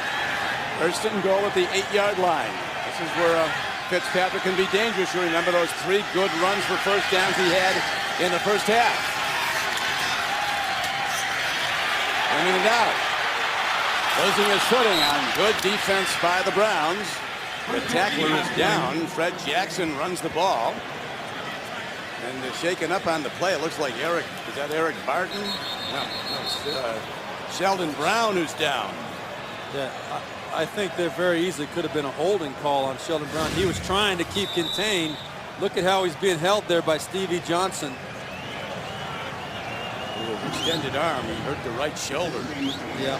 1st and goal at the 8-yard line. This is where Fitzpatrick can be dangerous. You remember those 3 good runs for 1st downs he had in the 1st half. Bringing it out. Losing his footing on good defense by the Browns. The tackler is down. Fred Jackson runs the ball. And they're shaken up on the play. It looks like is that Eric Barton? No, it's Sheldon Brown who's down. Yeah, I think there very easily could have been a holding call on Sheldon Brown. He was trying to keep contained. Look at how he's being held there by Stevie Johnson. With extended arm, he hurt the right shoulder. Yeah.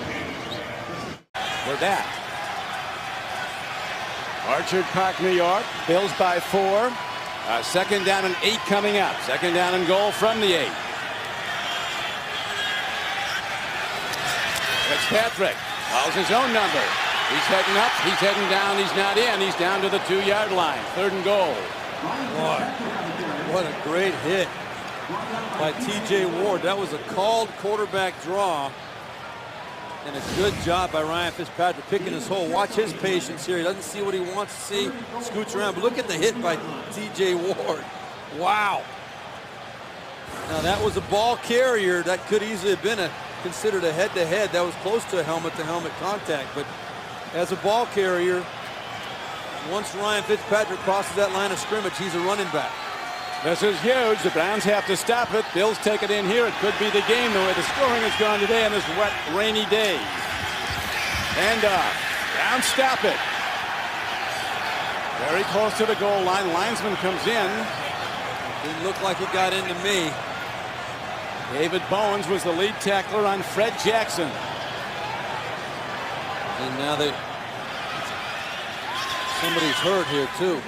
We're back. Orchard Park, New York. Bills by 4. 2nd down and 8 coming up. 2nd down and goal from the 8. Fitzpatrick calls his own number. He's heading up. He's heading down. He's not in. He's down to the 2-yard line. 3rd and goal. Boy, what a great hit by T.J. Ward. That was a called quarterback draw. And a good job by Ryan Fitzpatrick picking his hole. Watch his patience here. He doesn't see what he wants to see. Scoots around. But look at the hit by T.J. Ward. Wow. Now that was a ball carrier. That could easily have been considered a head-to-head. That was close to a helmet-to-helmet contact. But as a ball carrier, once Ryan Fitzpatrick crosses that line of scrimmage, he's a running back. This is huge. The Browns have to stop it. Bills take it in here. It could be the game the way the scoring has gone today on this wet, rainy day. And Browns stop it. Very close to the goal line. Linesman comes in. Didn't look like he got into me. David Bowens was the lead tackler on Fred Jackson. And now somebody's hurt here too.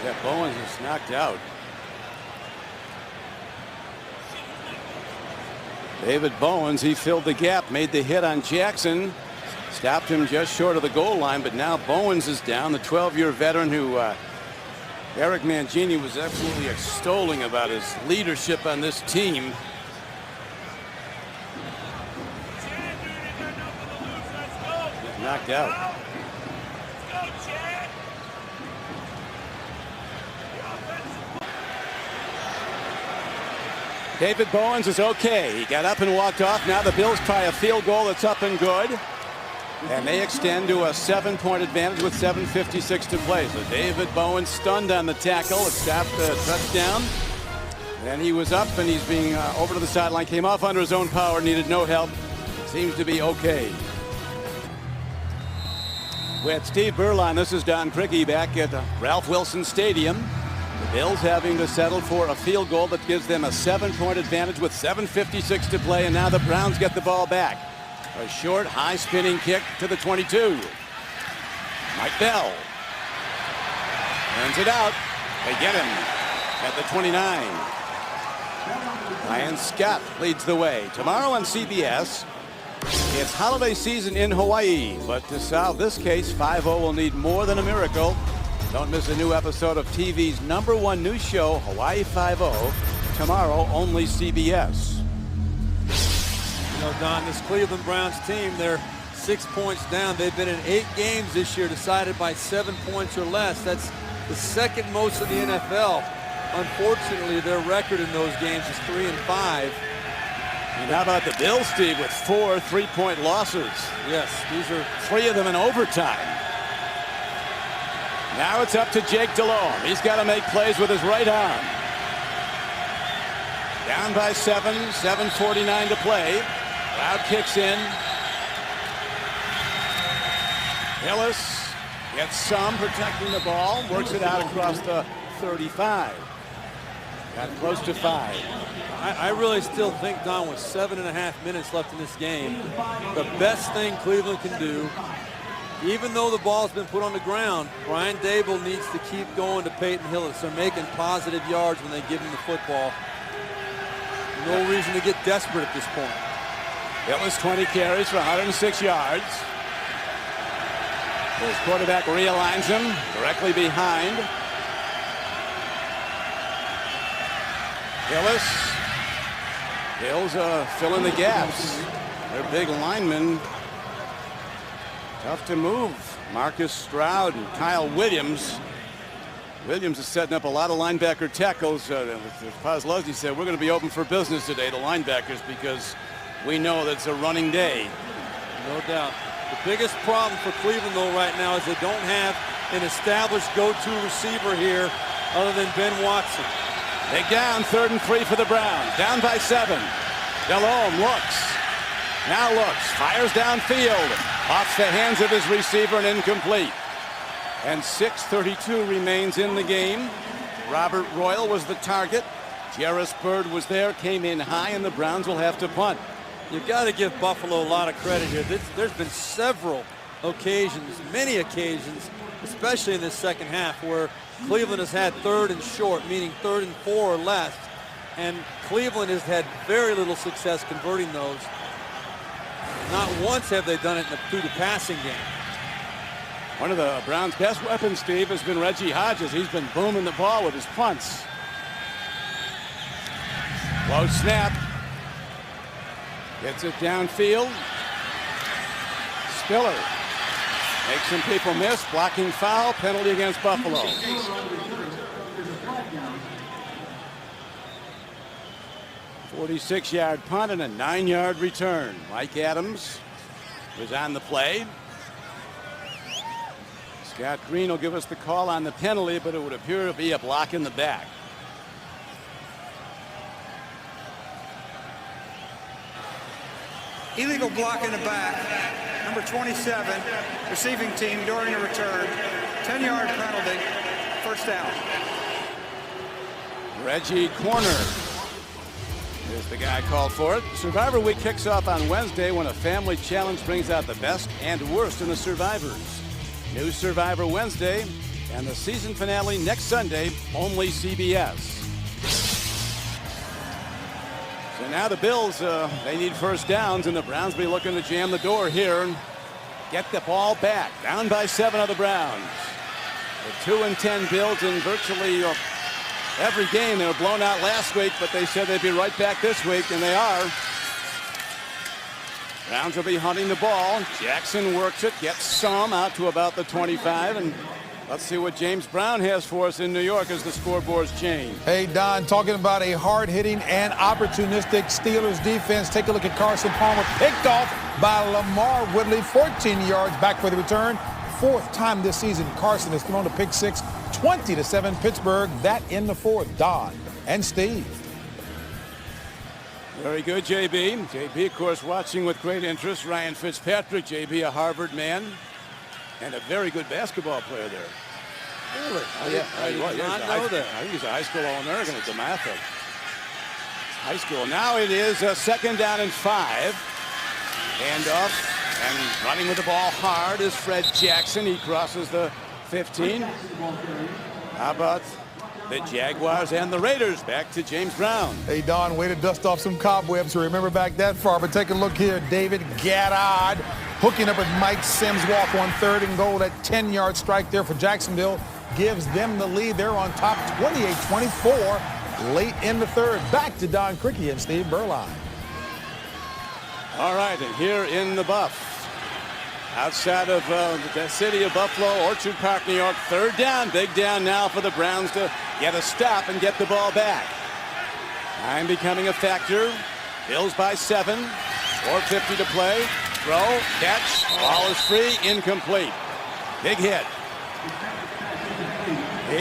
Yeah, Bowens is knocked out. David Bowens, he filled the gap, made the hit on Jackson, stopped him just short of the goal line, but now Bowens is down, the 12-year veteran who Eric Mangini was absolutely extolling about his leadership on this team. He's knocked out. David Bowens is okay. He got up and walked off. Now the Bills try a field goal that's up and good. And they extend to a 7-point advantage with 7:56 to play. So David Bowens stunned on the tackle. It stopped a touchdown. Then he was up and he's being over to the sideline. Came off under his own power. Needed no help. Seems to be okay. With Steve Berline, this is Don Criqui back at Ralph Wilson Stadium. The Bills having to settle for a field goal that gives them a 7-point advantage with 7:56 to play. And now the Browns get the ball back. A short, high spinning kick to the 22. Mike Bell runs it out. They get him at the 29. Ryan Scott leads the way. Tomorrow on CBS, it's holiday season in Hawaii. But to solve this case, 5-0 will need more than a miracle. Don't miss a new episode of TV's #1 news show, Hawaii 5-0, tomorrow, only CBS. You know, Don, this Cleveland Browns team, they're 6 points down. They've been in 8 games this year decided by 7 points or less. That's the second most in the NFL. Unfortunately, their record in those games is 3-5. And how about the Bills, Steve, with 4 3-point losses? Yes, these are 3 of them in overtime. Now it's up to Jake Delhomme. He's got to make plays with his right arm. Down by 7, 7:49 to play. Crowd kicks in. Hillis gets some protecting the ball, works it out across the 35. Got close to 5. I really still think, Don, with 7.5 minutes left in this game, the best thing Cleveland can do, even though the ball's been put on the ground, Brian Daboll needs to keep going to Peyton Hillis. They're making positive yards when they give him the football. No reason to get desperate at this point. Hillis 20 carries for 106 yards. His quarterback realigns him directly behind. Bills fill in the gaps. Their big linemen tough to move. Marcus Stroud and Kyle Williams. Williams is setting up a lot of linebacker tackles. Kozlowski said, we're going to be open for business today, the linebackers, because we know that it's a running day. No doubt. The biggest problem for Cleveland, though, right now is they don't have an established go-to receiver here other than Ben Watson. They down, 3rd and 3 for the Browns. Down by 7. Delhomme looks. Now looks. Fires downfield. Off the hands of his receiver and incomplete. And 6:32 remains in the game. Robert Royal was the target. Jarris Byrd was there, came in high, and the Browns will have to punt. You've got to give Buffalo a lot of credit here. There's been several occasions, many occasions, especially in this second half, where Cleveland has had 3rd and short, meaning 3rd and 4 or less. And Cleveland has had very little success converting those. Not once have they done it through the passing game. One of the Browns' best weapons, Steve, has been Reggie Hodges. He's been booming the ball with his punts. Low snap. Gets it downfield. Spiller makes some people miss. Blocking foul. Penalty against Buffalo. 46-yard punt and a 9-yard return. Mike Adams was on the play. Scott Green will give us the call on the penalty, but it would appear to be a block in the back. Illegal block in the back. Number 27, receiving team during a return. 10-yard penalty. First down. Reggie Corner is the guy called for it. Survivor Week kicks off on Wednesday when a family challenge brings out the best and worst in the survivors. New Survivor Wednesday and the season finale next Sunday, only CBS. So now the Bills, they need first downs, and the Browns be looking to jam the door here and get the ball back. Down by 7 of the Browns. The 2-10 Bills in virtually every game. They were blown out last week, but they said they'd be right back this week, and they are. Browns will be hunting the ball. Jackson works it, gets some out to about the 25, and Let's see what James Brown has for us in New York as the scoreboards change. Hey, Don, talking about a hard-hitting and opportunistic Steelers defense. Take a look at Carson Palmer, picked off by Lamar Woodley, 14 yards back for the return. Fourth time this season, Carson has thrown a pick six, 20-7 Pittsburgh. That in the fourth. Don and Steve. Very good, JB. JB, of course, watching with great interest. Ryan Fitzpatrick, JB, a Harvard man. And a very good basketball player there. Really? I did not know that. I think he's a high school All-American at DeMatha. High school. Now it is a 2nd down and 5. Hand off and running with the ball hard is Fred Jackson. He crosses the 15. How about the Jaguars and the Raiders? Back to James Brown. Hey, Don, way to dust off some cobwebs to remember back that far. But take a look here. David Gaddard hooking up with Mike Sims. Walk on 3rd and goal. That 10-yard strike there for Jacksonville gives them the lead. They're on top 28-24 late in the 3rd. Back to Don Criqui and Steve Berline. All right, and here in the Buff, outside of the city of Buffalo, Orchard Park, New York, 3rd down. Big down now for the Browns to get a stop and get the ball back. Time becoming a factor. Bills by 7. 4:50 to play. Throw, catch, ball is free, incomplete. Big hit.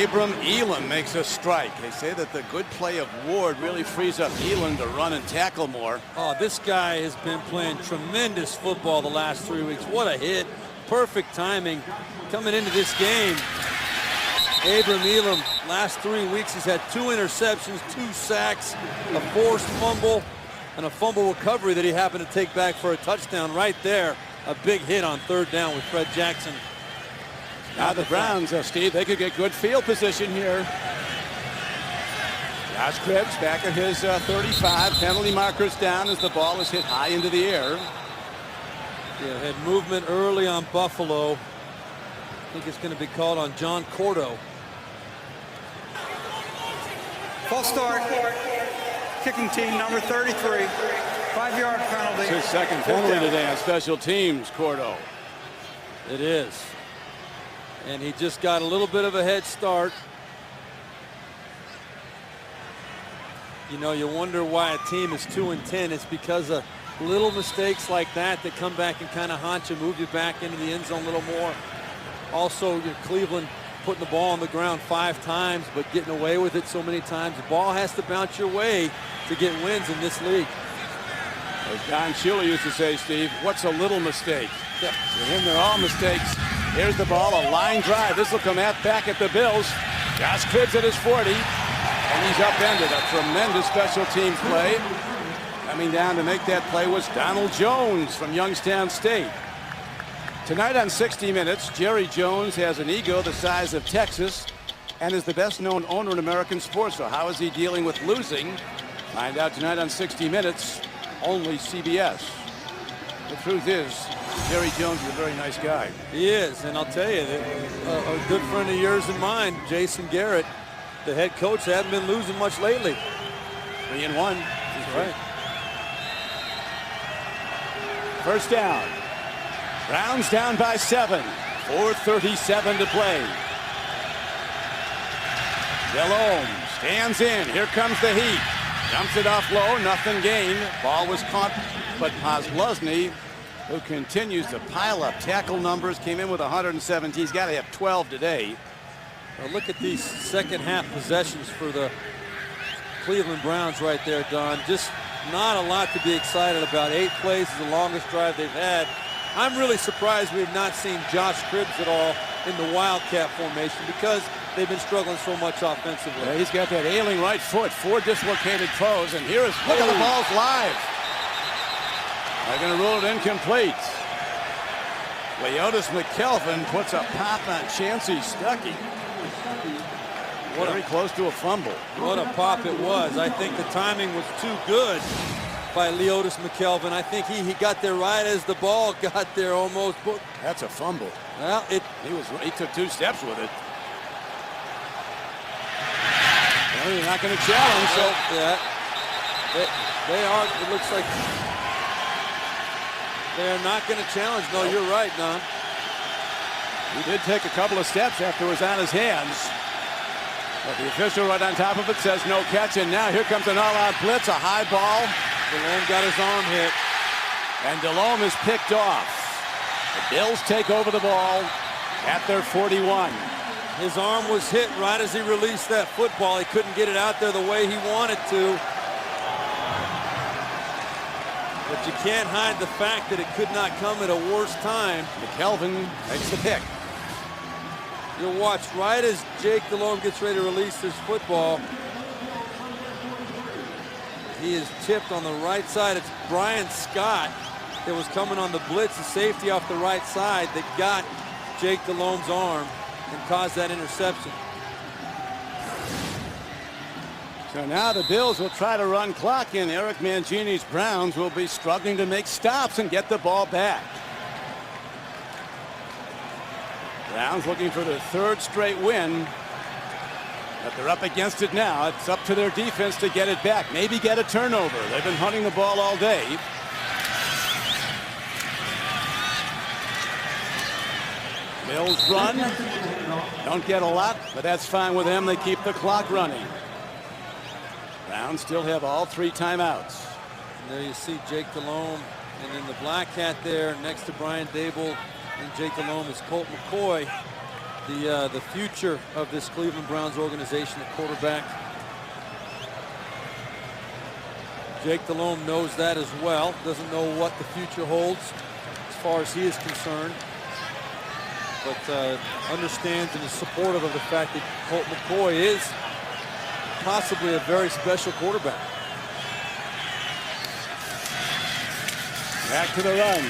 Abram Elam makes a strike. They say that the good play of Ward really frees up Elam to run and tackle more. Oh, this guy has been playing tremendous football the last 3 weeks. What a hit. Perfect timing coming into this game. Abram Elam, last 3 weeks, he's had 2 interceptions, 2 sacks, a forced fumble, and a fumble recovery that he happened to take back for a touchdown right there. A big hit on 3rd down with Fred Jackson. Now the Browns, Steve, they could get good field position here. Josh Cribbs back at his 35. Penalty markers down as the ball is hit high into the air. Yeah, had movement early on Buffalo. I think it's going to be called on John Cordo. False start. Kicking team number 33. 5-yard penalty. It's his 2nd penalty today on special teams, Cordo. It is. And he just got a little bit of a head start. You know, you wonder why a team is 2-10. It's because of little mistakes like that that come back and kind of haunt you, move you back into the end zone a little more. Also, Cleveland putting the ball on the ground 5 times, but getting away with it so many times. The ball has to bounce your way to get wins in this league. As Don Shula used to say, Steve, what's a little mistake? Yeah. To him, they're all mistakes. Here's the ball, a line drive. This will come back at the Bills. Josh Cribbs at his 40, and he's upended. A tremendous special teams play. Coming down to make that play was Donald Jones from Youngstown State. Tonight on 60 Minutes, Jerry Jones has an ego the size of Texas and is the best-known owner in American sports. So how is he dealing with losing? Find out tonight on 60 Minutes, only CBS. The truth is, Jerry Jones is a very nice guy. He is, and I'll tell you, a good friend of yours and mine, Jason Garrett, the head coach, hasn't been losing much lately. 3-1. That's right. First down. Browns down by 7. 4:37 to play. Delhomme stands in. Here comes the heat. Dumps it off low. Nothing gained. Ball was caught, but Posluszny, who continues to pile up tackle numbers, came in with 117. He's got to have 12 today. Now look at these second half possessions for the Cleveland Browns right there, Don. Just not a lot to be excited about. 8 plays is the longest drive they've had. I'm really surprised we have not seen Josh Cribbs at all in the Wildcat formation because they've been struggling so much offensively. Yeah, he's got that ailing right foot, 4 dislocated toes, and here is, look at the ball's live. They're going to rule it incomplete. Leotis McKelvin puts a pop on Chancey Stuckey. Very close to a fumble. What a pop it was. I think the timing was too good by Leotis McKelvin. I think he got there right as the ball got there almost. That's a fumble. Well, he took 2 steps with it. Well, you're not going to challenge, so yeah, they are. It looks like they are not going to challenge. No, you're right, Don. He did take a couple of steps after it was on his hands. But the official right on top of it says no catch. And now here comes an all-out blitz, a high ball. Delhomme got his arm hit. And Delhomme is picked off. The Bills take over the ball at their 41. His arm was hit right as he released that football. He couldn't get it out there the way he wanted to. But you can't hide the fact that it could not come at a worse time. McKelvin makes the pick. You'll watch right as Jake Delhomme gets ready to release this football. He is tipped on the right side. It's Brian Scott that was coming on the blitz, the safety off the right side, that got Jake Delhomme's arm and caused that interception. So now the Bills will try to run clock in. Eric Mangini's Browns will be struggling to make stops and get the ball back. Browns looking for their third straight win. But they're up against it now. It's up to their defense to get it back. Maybe get a turnover. They've been hunting the ball all day. Bills run. Don't get a lot, but that's fine with them. They keep the clock running. Browns still have all 3 timeouts. And there you see Jake Delhomme, and then the black hat there next to Brian Dable and Jake Delhomme is Colt McCoy, the future of this Cleveland Browns organization at quarterback. Jake Delhomme knows that as well. Doesn't know what the future holds as far as he is concerned, but understands and is supportive of the fact that Colt McCoy is possibly a very special quarterback. Back to the run.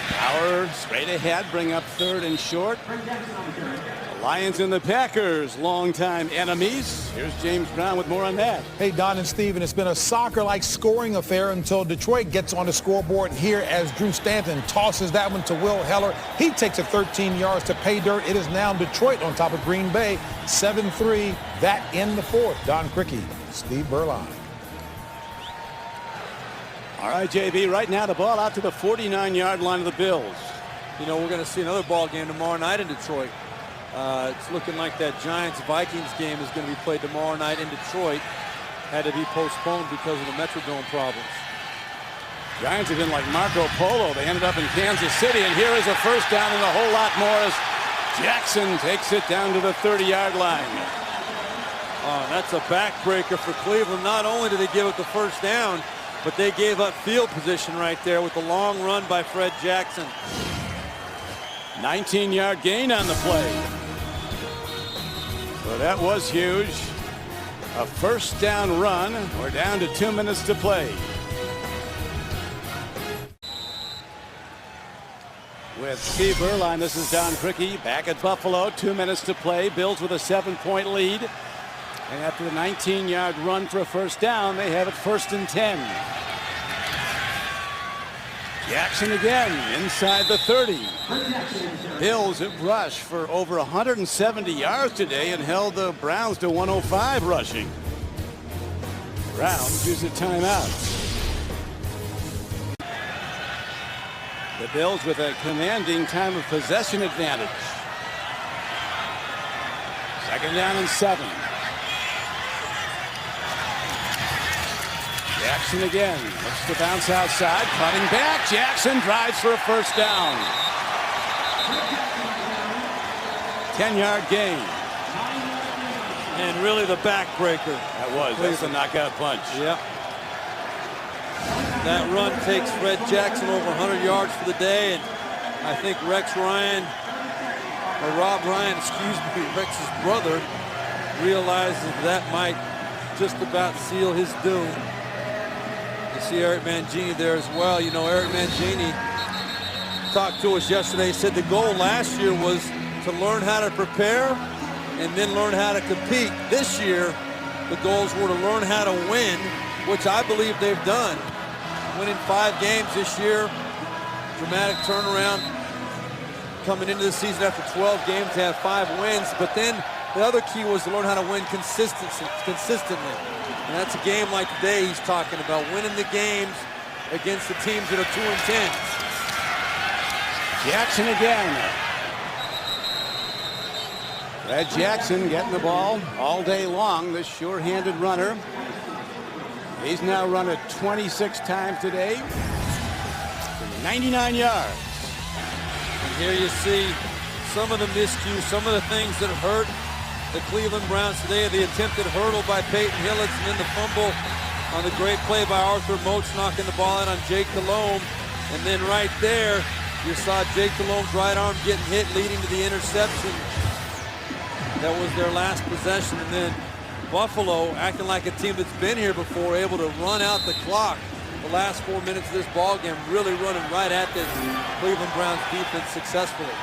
Power straight ahead, bring up 3rd and short. The Lions and the Packers, longtime enemies. Here's James Brown with more on that. Hey, Don and Steven, it's been a soccer-like scoring affair until Detroit gets on the scoreboard here as Drew Stanton tosses that one to Will Heller. He takes it 13 yards to pay dirt. It is now Detroit on top of Green Bay, 7-3. That in the 4th. Don Criqui, Steve Berline. All right, JB, right now the ball out to the 49-yard line of the Bills. You know, we're going to see another ball game tomorrow night in Detroit. It's looking like that Giants-Vikings game is going to be played tomorrow night in Detroit. Had to be postponed because of the Metrodome problems. Giants have been like Marco Polo. They ended up in Kansas City, and here is a first down and a whole lot more as Jackson takes it down to the 30-yard line. That's a backbreaker for Cleveland. Not only did they give up the first down, but they gave up field position right there with the long run by Fred Jackson. 19-yard gain on the play. So that was huge. A first down run. We're down to 2 minutes to play. With Steve Berline, this is Don Criqui back at Buffalo. 2 minutes to play. Bills with a 7-point lead. And after the 19-yard run for a first down, they have it 1st and 10. Jackson again inside the 30. Bills have rushed for over 170 yards today and held the Browns to 105 rushing. Browns use a timeout. The Bills with a commanding time of possession advantage. 2nd down and 7. Jackson again looks to bounce outside, cutting back. Jackson drives for a first down. 10-yard gain. And really the backbreaker. That's a knockout punch. Yep. That run takes Fred Jackson over 100 yards for the day, and I think Rob Ryan, Rex's brother, realizes that might just about seal his doom. You see Eric Mangini there as well. You know, Eric Mangini talked to us yesterday. He said the goal last year was to learn how to prepare and then learn how to compete. This year, the goals were to learn how to win, which I believe they've done. Winning 5 games this year, dramatic turnaround. Coming into the season after 12 games to have 5 wins, but then the other key was to learn how to win consistently. And that's a game like today he's talking about, winning the games against the teams that are 2-10. Jackson again. Fred Jackson getting the ball all day long, this sure-handed runner. He's now run it 26 times today for 99 yards. And here you see some of the miscues, some of the things that hurt the Cleveland Browns today. The attempted hurdle by Peyton Hillis, and then the fumble on the great play by Arthur Moats knocking the ball out on Jake Delhomme. And then right there, you saw Jake Delhomme's right arm getting hit, leading to the interception. That was their last possession. And then Buffalo, acting like a team that's been here before, able to run out the clock the last 4 minutes of this ball game, really running right at this Cleveland Browns defense successfully.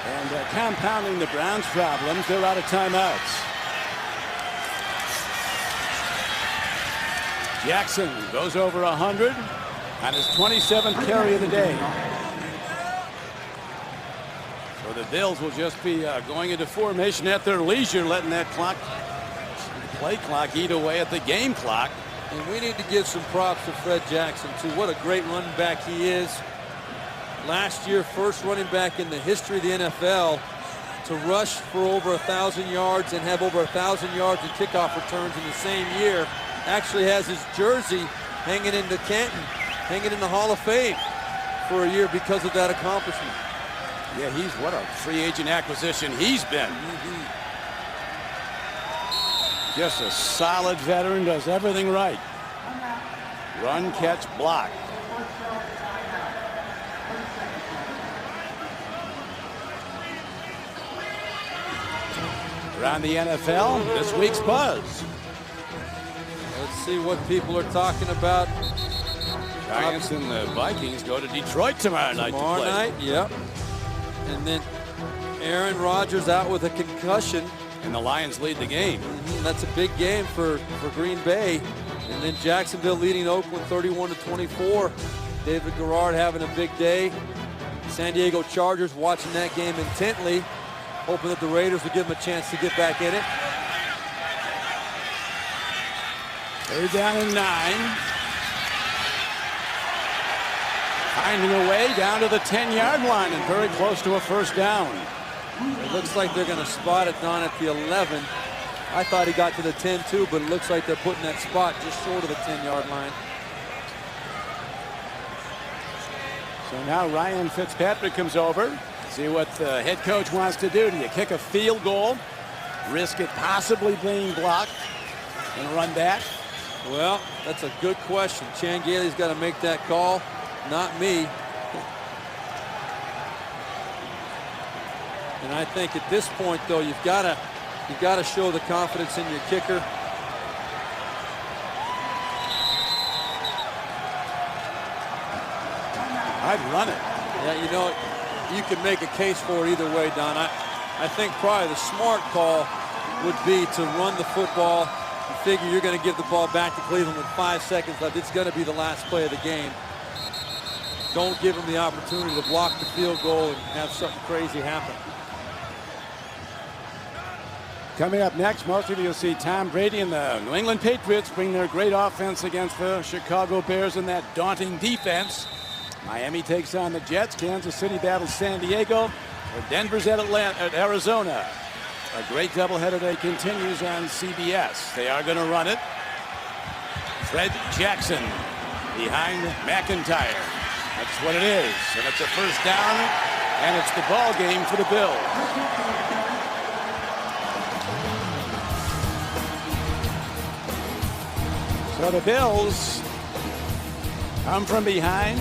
And compounding the Browns' problems, they're out of timeouts. Jackson goes over 100 on his 27th carry of the day. So the Bills will just be going into formation at their leisure, letting that play clock eat away at the game clock. And we need to give some props to Fred Jackson, too. What a great running back he is. Last year, first running back in the history of the NFL to rush for over 1,000 yards and have over 1,000 yards in kickoff returns in the same year. Actually has his jersey hanging in the Canton, hanging in the Hall of Fame for a year because of that accomplishment. Yeah, he's what a free agent acquisition he's been. Just a solid veteran, does everything right. Run, catch, block. Around the NFL, this week's buzz. Let's see what people are talking about. Giants and the Vikings go to Detroit tomorrow night to play. Tomorrow night, yep. And then Aaron Rodgers out with a concussion. And the Lions lead the game. That's a big game for Green Bay. And then Jacksonville leading Oakland 31-24. David Garrard having a big day. San Diego Chargers watching that game intently, hoping that the Raiders will give them a chance to get back in it. 3rd down and 9. Finding a way down to the 10-yard line and very close to a first down. It looks like they're going to spot it down at the 11. I thought he got to the 10 too, but it looks like they're putting that spot just short of the 10-yard line. So now Ryan Fitzpatrick comes over. See what the head coach wants to do. Do you kick a field goal, risk it possibly being blocked, and run back? Well, that's a good question. Chan Gailey's got to make that call, not me. And I think at this point, though, you've got to show the confidence in your kicker. I'd run it. Yeah, you know, you can make a case for it either way, Don. I think probably the smart call would be to run the football. You figure you're going to give the ball back to Cleveland with 5 seconds left. It's going to be the last play of the game. Don't give them the opportunity to block the field goal and have something crazy happen. Coming up next, most of you will see Tom Brady and the New England Patriots bring their great offense against the Chicago Bears and that daunting defense. Miami takes on the Jets. Kansas City battles San Diego. Denver's at Arizona. A great doubleheader day continues on CBS. They are going to run it. Fred Jackson behind McIntyre. That's what it is. And it's a first down, and it's the ball game for the Bills. So the Bills come from behind,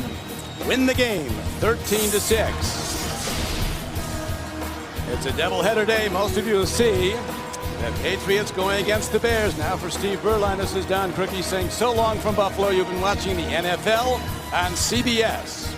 win the game 13-6. It's a doubleheader day. Most of you will see the Patriots going against the Bears. Now for Steve Berline, this is Don Crookie saying so long from Buffalo. You've been watching the NFL on CBS.